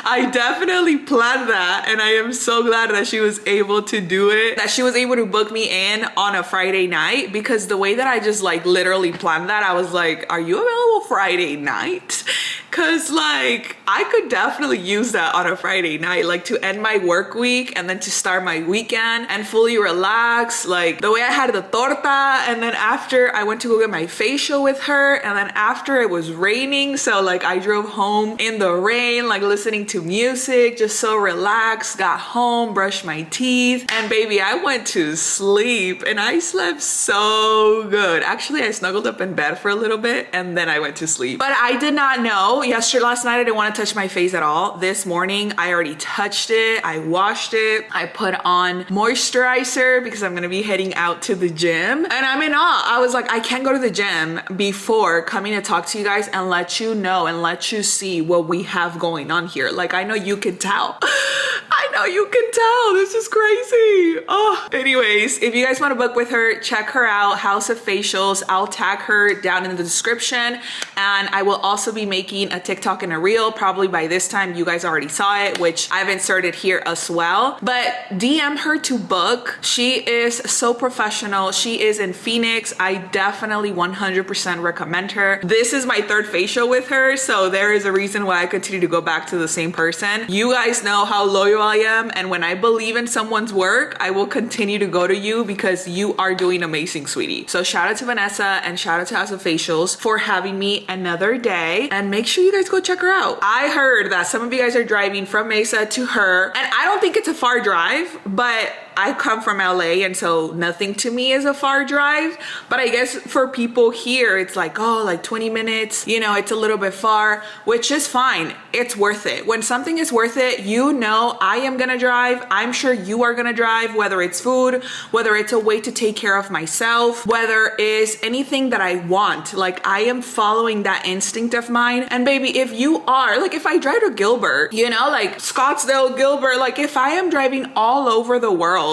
I definitely planned that, and I am so glad that she was able to do it, that she was able to book me in on a Friday night, because the way that I just like literally planned that, I was like, are you available Friday night? Cause like I could definitely use that on a Friday night, like to end my work week and then to start my weekend and fully relax. Like the way I had the torta, and then after I went to go get my facial with her, and then after it was raining, so like I drove home in the rain, like listening to music, just so relaxed, got home, brushed my teeth, and baby, I went to sleep, and I slept so good. Actually, I snuggled up in bed for a little bit and then I went to sleep. But I did not know last night I didn't want to touch my face at all. This morning I already touched it, I washed it, I put on moisturizer because I'm gonna be heading out to the gym, and I'm in awe. I was like, I can't go to the gym before coming to talk to you guys and let you know and let you see what we have going on here. Like, I know you can tell. I know you can tell. This is crazy. Oh, anyways, if you guys want to book with her, check her out, House of Facials. I'll tag her down in the description, and I will also be making a TikTok and a reel. Probably by this time you guys already saw it, which I've inserted here as well. But DM her to book. She is so professional. She is in Phoenix. I definitely 100% recommend her. This is my third facial with her, so there is a reason why I continue to go back to the same person. You guys know how loyal I am, and when I believe in someone's work, I will continue to go to you because you are doing amazing, sweetie. So shout out to Vanessa and shout out to House of Facials for having me another day, and make sure you guys go check her out. I heard that some of you guys are driving from Mesa to her, and I don't think it's a far drive, but I come from LA, and so nothing to me is a far drive. But I guess for people here, it's like, oh, like 20 minutes, you know, it's a little bit far, which is fine. It's worth it. When something is worth it, you know, I am gonna drive. I'm sure you are gonna drive, whether it's food, whether it's a way to take care of myself, whether it's anything that I want. Like, I am following that instinct of mine. And baby, if you are, like, if I drive to Gilbert, you know, like Scottsdale, Gilbert, like if I am driving all over the world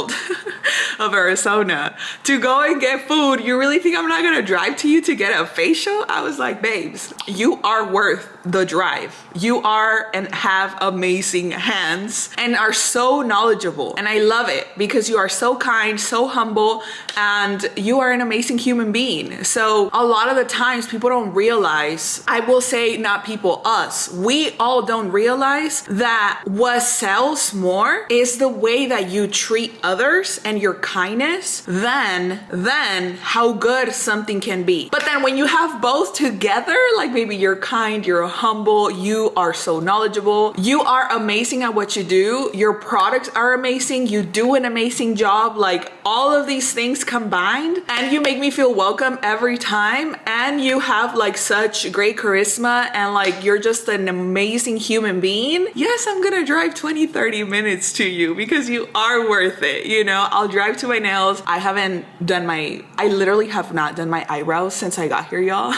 of Arizona to go and get food, you really think I'm not gonna drive to you to get a facial? I was like, babes, you are worth the drive. You are and have amazing hands and are so knowledgeable, and I love it because you are so kind, so humble, and you are an amazing human being. So a lot of the times people don't realize, I will say not people, us, we all don't realize that what sells more is the way that you treat others and your kindness than how good something can be. But then when you have both together, like maybe you're kind, you're humble, you are so knowledgeable, you are amazing at what you do, your products are amazing, you do an amazing job, like all of these things combined, and you make me feel welcome every time, and you have like such great charisma, and like you're just an amazing human being. Yes, I'm gonna drive 20-30 minutes to you because you are worth it. You know, I'll drive to my nails. I literally have not done my eyebrows since I got here, y'all.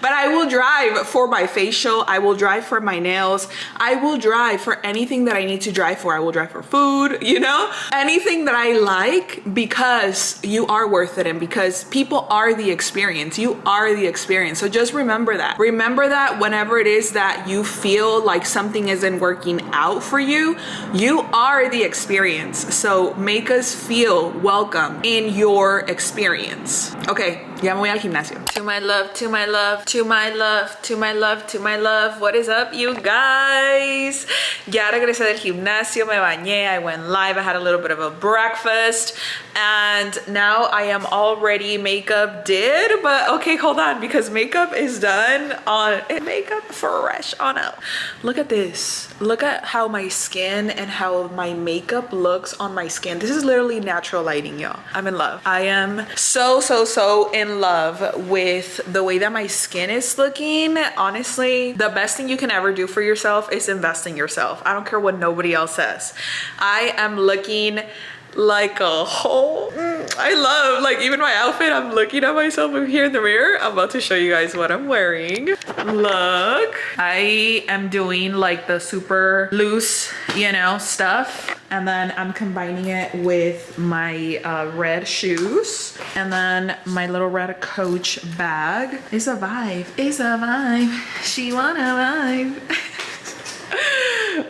But I will drive for my facial. I will drive for my nails. I will drive for anything that I need to drive for. I will drive for food, you know, anything that I like, because you are worth it, and because people are the experience. You are the experience. So just remember that. Remember that whenever it is that you feel like something isn't working out for you, you are the experience. So make us feel welcome in your experience. Okay, ya me voy al gimnasio. To my love, to my love, to my love, to my love, to my love. What is up, you guys? Ya regresé del gimnasio, me bañé, I went live, I had a little bit of a breakfast, and now I am already makeup did, but okay, hold on, because makeup is done on, and makeup fresh on out. Look at this. Look at how my skin and how my makeup looks on my skin. This is literally natural lighting, y'all. I'm in love. I am so in love with the way that my skin is looking. Honestly, the best thing you can ever do for yourself is invest in yourself. I don't care what nobody else says. I am looking like a whole, I love, like even my outfit, I'm looking at myself over here in the mirror. I'm about to show you guys what I'm wearing. Look. I am doing like the super loose, you know, stuff. And then I'm combining it with my red shoes. And then my little red Coach bag. It's a vibe. It's a vibe. She wanna vibe.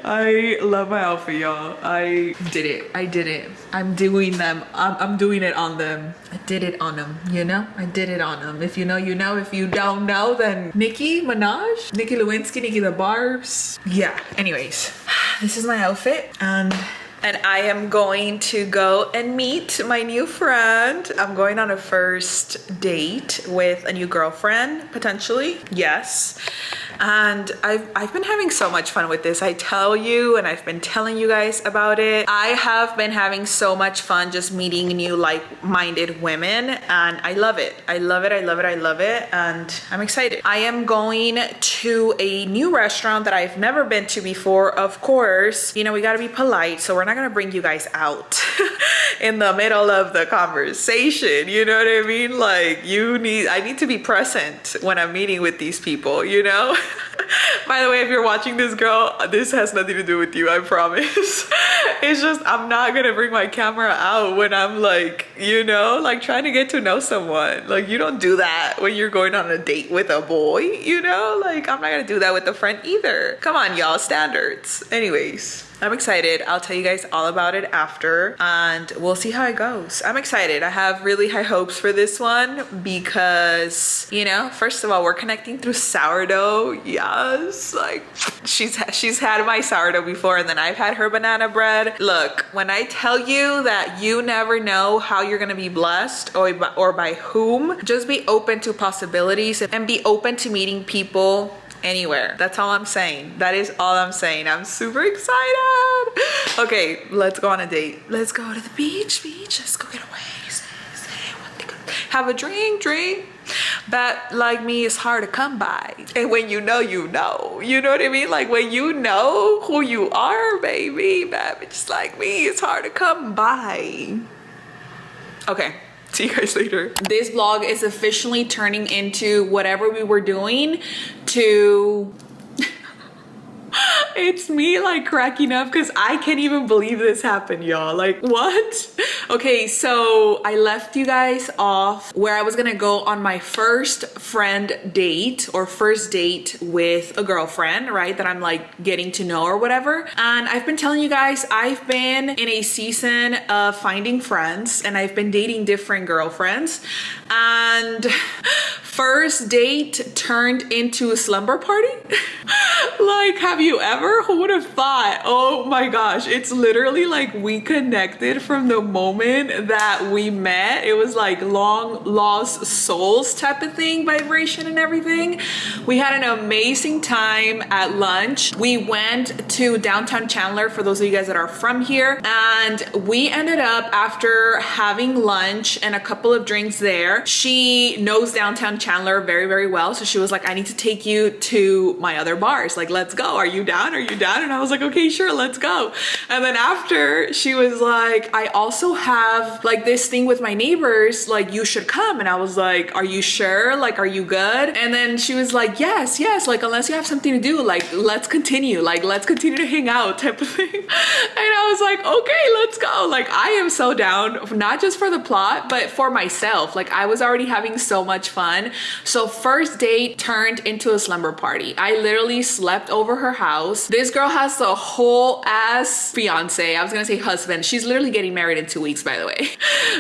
I love my outfit, y'all. I did it. I did it. I'm doing them. I'm doing it on them. I did it on them, you know? I did it on them. If you know, you know. If you don't know, then Nicki Minaj, Nicki Lewinsky, Nicki the Barbs. Yeah, anyways, this is my outfit. And I am going to go and meet my new friend. I'm going on a first date with a new girlfriend, potentially. Yes. And I've been having so much fun with this. I tell you, and I've been telling you guys about it. I have been having so much fun just meeting new like-minded women, and I love it. I love it. I love it. I love it. And I'm excited. I am going to a new restaurant that I've never been to before. Of course, you know, we gotta be polite, so we're not gonna bring you guys out in the middle of the conversation. You know what I mean? Like I need to be present when I'm meeting with these people, you know? By the way, if you're watching this, girl, this has nothing to do with you, I promise. It's just, I'm not gonna bring my camera out when I'm like, you know, like trying to get to know someone. Like you don't do that when you're going on a date with a boy, you know? Like I'm not gonna do that with a friend either. Come on, y'all, standards. Anyways, I'm excited. I'll tell you guys all about it after, and we'll see how it goes. I'm excited. I have really high hopes for this one because, you know, first of all, we're connecting through sourdough. Yes, like she's had my sourdough before, and then I've had her banana bread. Look, when I tell you that you never know how you're gonna be blessed or by whom, just be open to possibilities and be open to meeting people anywhere. That's all I'm saying. That is all I'm saying. I'm super excited. Okay, let's go on a date. Let's go to the beach. Let's go get away. Have a drink. But like me, it's hard to come by. And when you know, you know. You know what I mean? Like when you know who you are, baby, just like me, it's hard to come by. Okay. See you guys later. This vlog is officially turning into whatever we were doing to it's me like cracking up because I can't even believe this happened, y'all. Like what? Okay, so I left you guys off where I was gonna go on my first friend date or first date with a girlfriend, right? That I'm like getting to know or whatever. And I've been telling you guys, I've been in a season of finding friends and I've been dating different girlfriends. And first date turned into a slumber party. Like, have you ever? Who would have thought? Oh my gosh, it's literally like we connected from the moment that we met. It was like long lost souls type of thing, vibration and everything. We had an amazing time at lunch. We went to downtown Chandler, for those of you guys that are from here, and we ended up, after having lunch and a couple of drinks there, she knows downtown Chandler very, very well. So she was like, I need to take you to my other bars. Like, let's go. Are you down? Are you down? And I was like, okay, sure, let's go. And then after, she was like, I also have like this thing with my neighbors, like you should come. And I was like, are you sure? Like, are you good? And then she was like, yes, like unless you have something to do, like let's continue to hang out type of thing. And I was like, okay, let's go. Like I am so down, not just for the plot, but for myself. Like I was already having so much fun. So first date turned into a slumber party. I literally slept over her house. This girl has a whole ass fiance. I was gonna say husband. She's literally getting married in 2 weeks, by the way,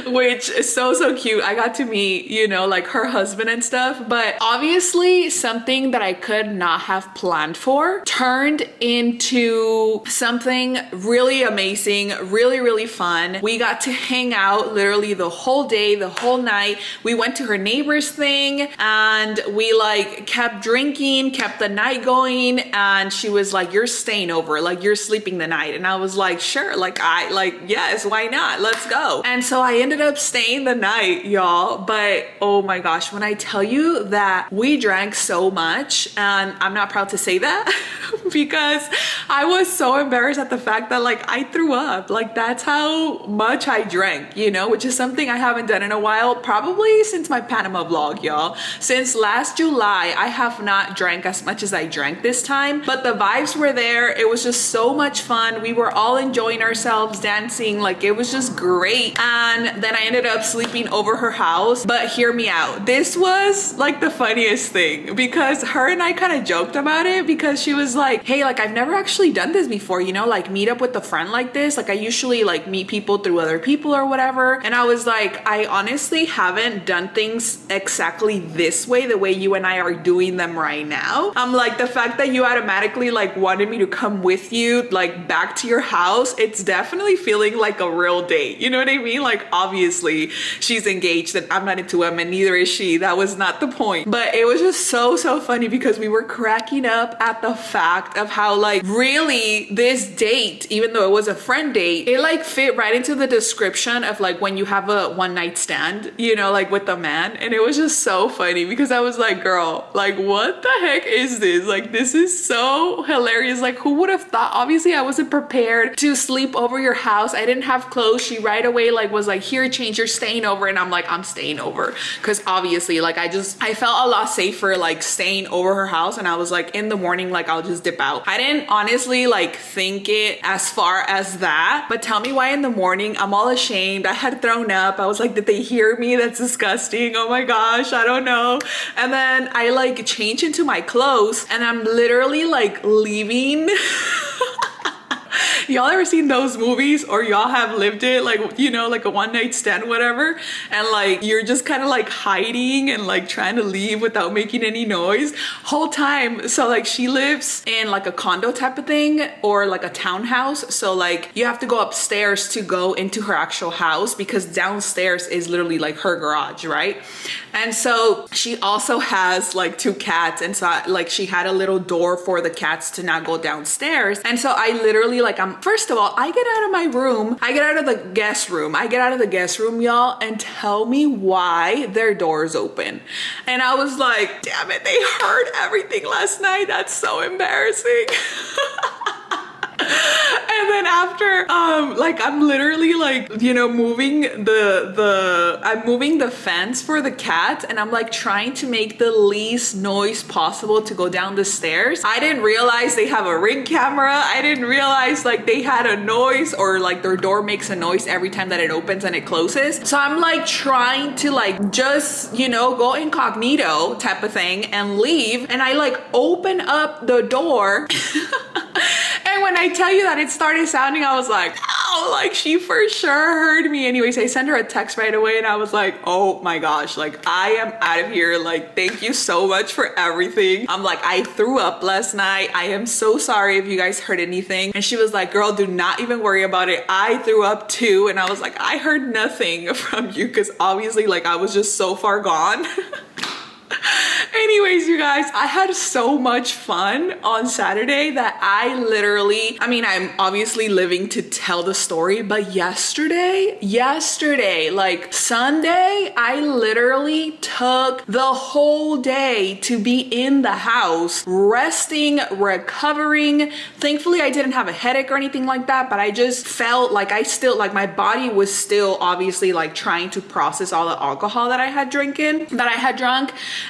which is so cute. I got to meet, you know, like her husband and stuff, but obviously something that I could not have planned for turned into something really amazing, really fun. We got to hang out literally the whole day, the whole night. We went to her neighbor's thing. morning, and we like kept drinking, kept the night going, and she was like, you're staying over, like you're sleeping the night. And I was like, sure, yes, why not, let's go. And so I ended up staying the night, y'all. But oh my gosh, when I tell you that we drank so much, and I'm not proud to say that because I was so embarrassed at the fact that like I threw up. Like that's how much I drank, you know, which is something I haven't done in a while, probably since my Panama vlog, y'all. Since last July, I have not drank as much as I drank this time, but the vibes were there. It was just so much fun. We were all enjoying ourselves, dancing, like it was just great. And then I ended up sleeping over her house. But hear me out, this was like the funniest thing because her and I kind of joked about it because she was like, hey, like I've never actually done this before, you know, like meet up with a friend like this. Like I usually like meet people through other people or whatever. And I was like, I honestly haven't done things exactly this way, the way you and I are doing them right now. I'm like, the fact that you automatically like wanted me to come with you like back to your house, it's definitely feeling like a real date. You know what I mean? Like obviously she's engaged and I'm not into him and neither is she. That was not the point. But it was just so funny because we were cracking up at the fact of how like really this date, even though it was a friend date, it like fit right into the description of like when you have a one night stand, you know, like with a man. And it was just so funny because I was like, girl, like what the heck is this? Like this is so hilarious. Like who would have thought? Obviously I wasn't prepared to sleep over your house. I didn't have clothes. She right away like was like, here, change, you're staying over. And I'm like, I'm staying over. Cause obviously like I felt a lot safer like staying over her house. And I was like, in the morning, like I'll just dip out. I didn't honestly like think it as far as that, but tell me why in the morning I'm all ashamed. I had thrown up. I was like, did they hear me? That's disgusting. Oh my gosh, I don't know. And then I like change into my clothes and I'm literally like leaving. Y'all ever seen those movies or y'all have lived it, like, you know, like a one night stand, whatever, and like you're just kind of like hiding and like trying to leave without making any noise whole time. So like she lives in like a condo type of thing or like a townhouse, so like you have to go upstairs to go into her actual house because downstairs is literally like her garage, right? And so she also has like 2 cats, and so like she had a little door for the cats to not go downstairs. And so I literally like, first of all, I get out of my room, I get out of the guest room, y'all, and tell me why their door's open. And I was like, damn it, they heard everything last night. That's so embarrassing. And then after, like I'm literally like, you know, moving I'm moving the fence for the cat, and I'm like trying to make the least noise possible to go down the stairs. I didn't realize they have a Ring camera. I didn't realize like they had a noise or like their door makes a noise every time that it opens and it closes. So I'm like trying to like just, you know, go incognito type of thing and leave. And I like open up the door. And when I tell you that it started sounding, I was like, oh, like she for sure heard me. Anyways, I sent her a text right away and I was like, oh my gosh, like I am out of here. Like, thank you so much for everything. I'm like, I threw up last night. I am so sorry if you guys heard anything. And she was like, girl, do not even worry about it. I threw up too. And I was like, I heard nothing from you because obviously like I was just so far gone. Anyways, you guys, I had so much fun on Saturday that I'm obviously living to tell the story, but yesterday, like Sunday, I literally took the whole day to be in the house, resting, recovering. Thankfully, I didn't have a headache or anything like that, but I just felt like my body was still obviously like trying to process all the alcohol that I had drunk.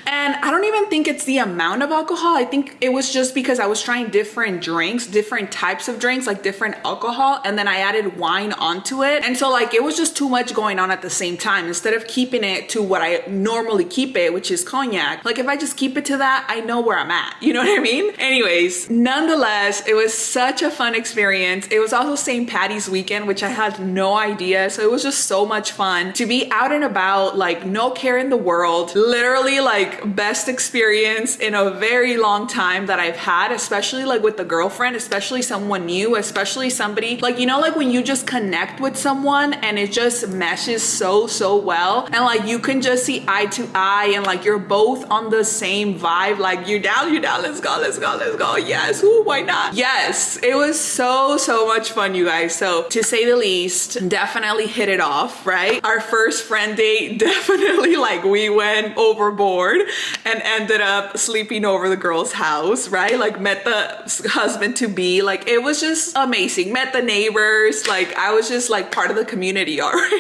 And I don't even think it's the amount of alcohol. I think it was just because I was trying different drinks, different types of drinks, like different alcohol. And then I added wine onto it. And so like, it was just too much going on at the same time. Instead of keeping it to what I normally keep it, which is cognac. Like if I just keep it to that, I know where I'm at. You know what I mean? Anyways, nonetheless, it was such a fun experience. It was also St. Patty's weekend, which I had no idea. So it was just so much fun to be out and about, like no care in the world, literally like best experience in a very long time that I've had, especially like with the girlfriend, especially someone new, especially somebody like, you know, like when you just connect with someone and it just meshes so well, and like you can just see eye to eye, and like you're both on the same vibe, like you're down, let's go, yes, ooh, why not? Yes, it was so much fun, you guys. So to say the least, definitely hit it off, right? Our first friend date, definitely like we went overboard and ended up sleeping over the girl's house, right? Like met the husband to be, like it was just amazing. Met the neighbors, like I was just like part of the community already.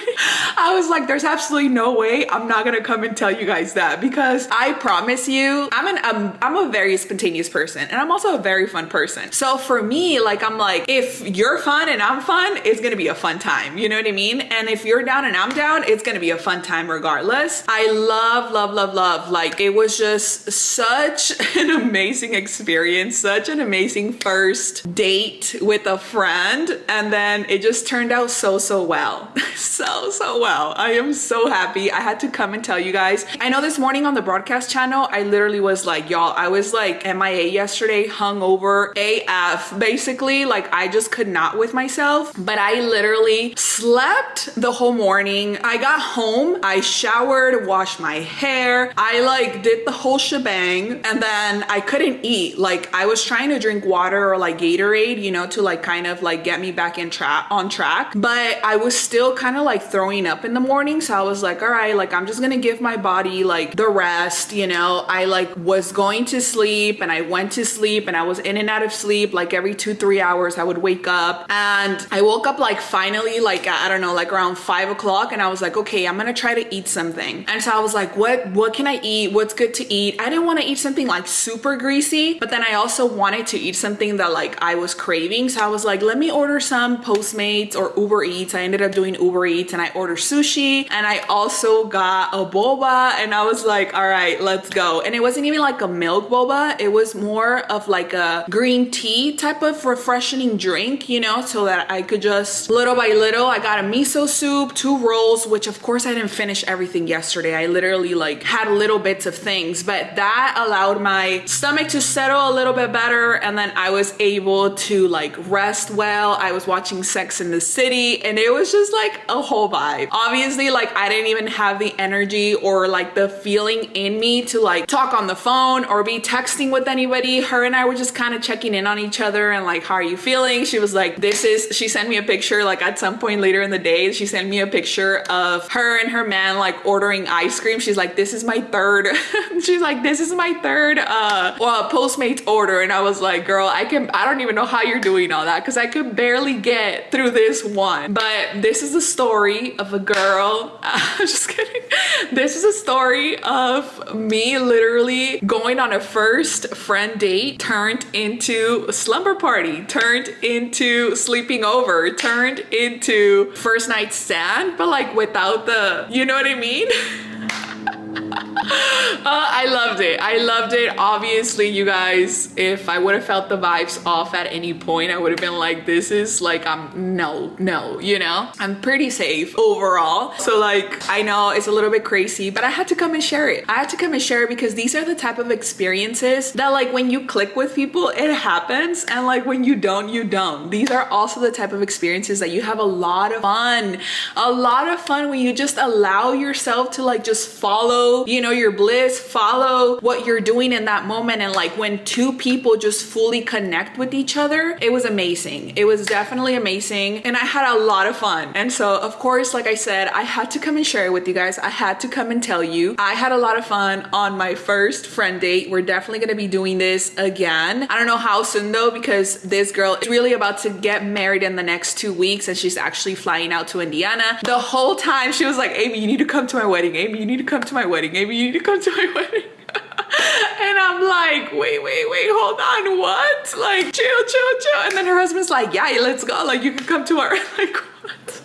I was like, there's absolutely no way I'm not gonna come and tell you guys that, because I promise you, I'm a very spontaneous person, and I'm also a very fun person. So for me, like I'm like, if you're fun and I'm fun, it's gonna be a fun time, you know what I mean? And if you're down and I'm down, it's gonna be a fun time regardless. I love, like it was just such an amazing experience, such an amazing first date with a friend, and then it just turned out so well. so well. I am so happy. I had to come and tell you guys. I know this morning on the broadcast channel, I literally was like, y'all, I was like MIA yesterday, hungover AF. Basically, like I just could not with myself, but I literally slept the whole morning. I got home, I showered, washed my hair, I like did the whole shebang, and then I couldn't eat. Like I was trying to drink water or like Gatorade, you know, to like kind of like get me back on track, but I was still kind of like throwing up in the morning. So I was like, all right, like I'm just gonna give my body like the rest, you know. I like was going to sleep and I went to sleep, and I was in and out of sleep like every 2-3 hours. I would wake up, and I woke up like finally like I don't know, like around 5 o'clock, and I was like, okay, I'm gonna try to eat something. And so I was like, what can I eat? What's good to eat? I didn't want to eat something like super greasy, but then I also wanted to eat something that like I was craving. So I was like, let me order some Postmates or Uber Eats. I ended up doing Uber Eats, and I ordered sushi, and I also got a boba, and I was like, all right, let's go. And it wasn't even like a milk boba, it was more of like a green tea type of refreshing drink, you know, so that I could just little by little. I got a miso soup, 2 rolls, which of course I didn't finish everything yesterday. I literally like had little bits of things, but that allowed my stomach to settle a little bit better, and then I was able to like rest well. I was watching Sex in the City, and it was just like a whole vibe. Obviously, like I didn't even have the energy or like the feeling in me to like talk on the phone or be texting with anybody. Her and I were just kind of checking in on each other and like, how are you feeling? She was like, she sent me a picture like at some point later in the day. She sent me a picture of her and her man like ordering ice cream. She's like, this is my third Postmates order. And I was like, girl, I don't even know how you're doing all that, because I could barely get through this one. But this is a story of a girl. I'm just kidding. This is a story of me literally going on a first friend date turned into a slumber party, turned into sleeping over, turned into first night stand, but like without the, you know what I mean? I loved it. Obviously, you guys, if I would have felt the vibes off at any point, I would have been like, this is like, no, you know, I'm pretty safe overall. So like, I know it's a little bit crazy, but I had to come and share it. I had to come and share it because these are the type of experiences that like when you click with people, it happens. And like when you don't, you don't. These are also the type of experiences that you have a lot of fun when you just allow yourself to like just follow, you know, your bliss, follow what you're doing in that moment. And like when two people just fully connect with each other, it was amazing. It was definitely amazing. And I had a lot of fun. And so of course, like I said, I had to come and share it with you guys. I had to come and tell you, I had a lot of fun on my first friend date. We're definitely going to be doing this again. I don't know how soon though, because this girl is really about to get married in the next 2 weeks, and she's actually flying out to Indiana. The whole time she was like, Amy, you need to come to my wedding. Amy, you need to come to my wedding. Amy, you need to come to my wedding. And I'm like, wait, hold on, what? Like, chill. And then her husband's like, yeah, let's go. Like, you can come to our, like, what?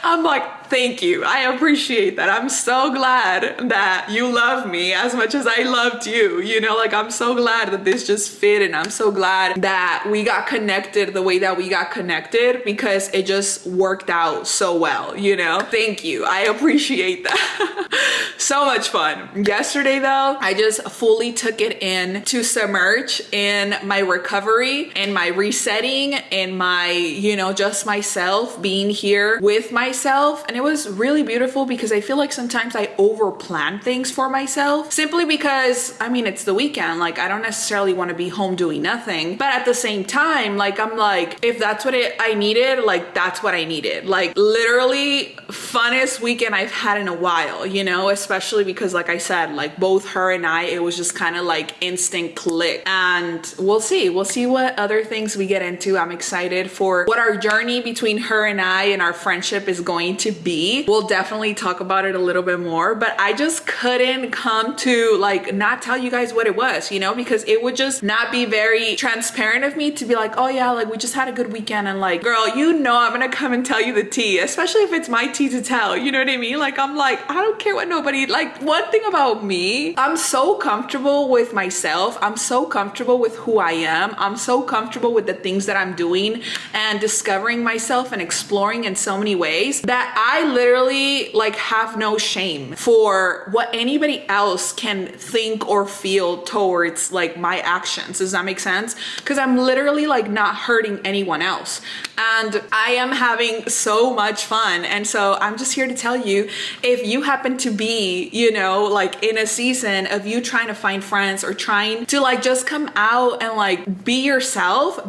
I'm like, Thank you. I appreciate that. I'm so glad that you love me as much as I loved you. You know, like I'm so glad that this just fit, and I'm so glad that we got connected the way that we got connected, because it just worked out so well, you know? Thank you. I appreciate that. So much fun. Yesterday though, I just fully took it in to submerge in my recovery and my resetting and my, you know, just myself being here with myself. And it was really beautiful because I feel like sometimes I over plan things for myself simply because, I mean, it's the weekend. Like I don't necessarily want to be home doing nothing, but at the same time, like I'm like, if that's what I needed, like that's what I needed. Like literally funnest weekend I've had in a while, you know, especially because like I said, like both her and I, it was just kind of like instant click. And we'll see what other things we get into. I'm excited for what our journey between her and I and our friendship is going to be. We'll definitely talk about it a little bit more, but I just couldn't come to like not tell you guys what it was, you know, because it would just not be very transparent of me to be like, oh yeah, like we just had a good weekend, and like, girl, you know, I'm gonna come and tell you the tea, especially if it's my tea to tell, you know what I mean? Like I'm like, I don't care what nobody, like one thing about me, I'm so comfortable with myself. I'm so comfortable with who I am. I'm so comfortable with the things that I'm doing and discovering myself and exploring in so many ways that I literally like have no shame for what anybody else can think or feel towards like my actions. Does that make sense? Because I'm literally like not hurting anyone else, and I am having so much fun. And so I'm just here to tell you, if you happen to be, you know, like in a season of you trying to find friends or trying to like just come out and like be yourself.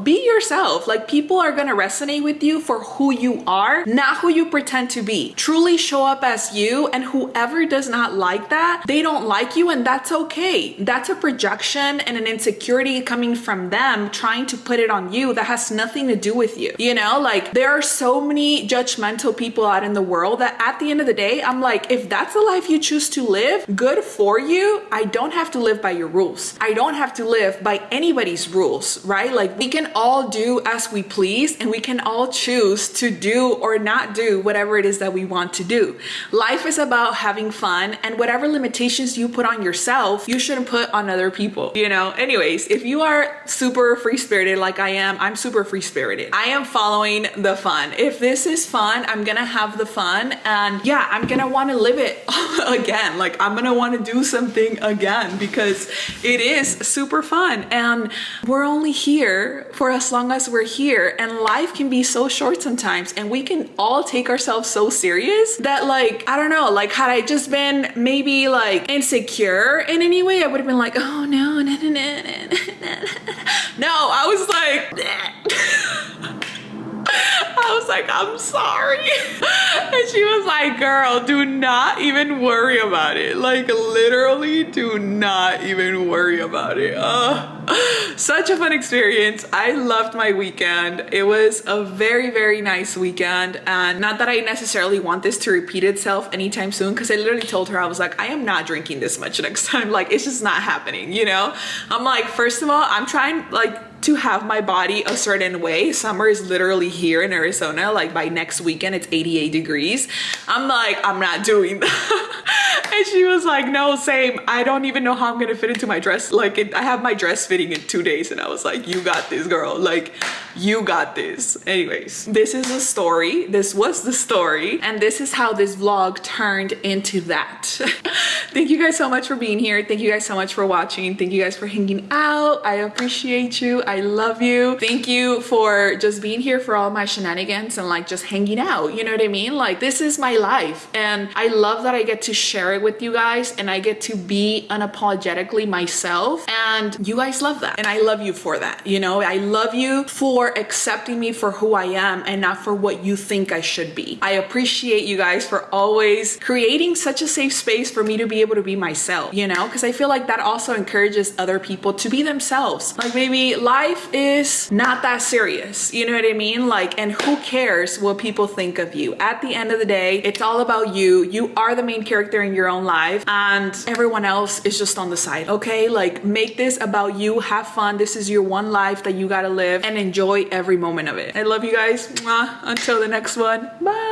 Like people are gonna resonate with you for who you are, not who you pretend to be. Truly show up as you, and whoever does not like that, they don't like you, and that's okay. That's a projection and an insecurity coming from them trying to put it on you that has nothing to do with you. You know, like there are so many judgmental people out in the world that at the end of the day, I'm like, if that's the life you choose to live, good for you. I don't have to live by your rules. I don't have to live by anybody's rules, right? Like we can all do as we please, and we can all choose to do or not do whatever it is that we want to do. Life is about having fun, and whatever limitations you put on yourself, you shouldn't put on other people, you know? Anyways, if you are super free-spirited like I am, I'm super free-spirited. I am following the fun. If this is fun, I'm gonna have the fun, and yeah, I'm gonna want to live it again. Like I'm gonna want to do something again because it is super fun, and we're only here for as long as we're here, and life can be so short sometimes, and we can all take ourselves so serious that like, I don't know, like had I just been maybe like insecure in any way, I would have been like, oh no, no, I was like, I'm sorry. And she was like, girl, do not even worry about it. Like literally do not even worry about it. Such a fun experience. I loved my weekend. It was a very, very nice weekend. And not that I necessarily want this to repeat itself anytime soon, because I literally told her, I was like, I am not drinking this much next time. Like it's just not happening, you know? I'm like, first of all, I'm trying like to have my body a certain way. Summer is literally here in Arizona. Like by next weekend, it's 88 degrees. I'm like, I'm not doing that. And she was like, no, same. I don't even know how I'm gonna fit into my dress. Like I have my dress fitting in 2 days. And I was like, you got this, girl. Like you got this. Anyways, this is the story. This was the story. And this is how this vlog turned into that. Thank you guys so much for being here. Thank you guys so much for watching. Thank you guys for hanging out. I appreciate you. I love you. Thank you for just being here for all my shenanigans and like just hanging out. You know what I mean? Like this is my life, and I love that I get to share it with you guys, and I get to be unapologetically myself, and you guys love that, and I love you for that. You know, I love you for accepting me for who I am and not for what you think I should be. I appreciate you guys for always creating such a safe space for me to be able to be myself, you know, because I feel like that also encourages other people to be themselves. Like maybe life is not that serious, you know what I mean? Like, and who cares what people think of you? At the end of the day, it's all about you. You are the main character in your own life, and everyone else is just on the side, okay? Like make this about you, have fun. This is your one life that you gotta live, and enjoy every moment of it. I love you guys. Mwah. Until the next one, bye.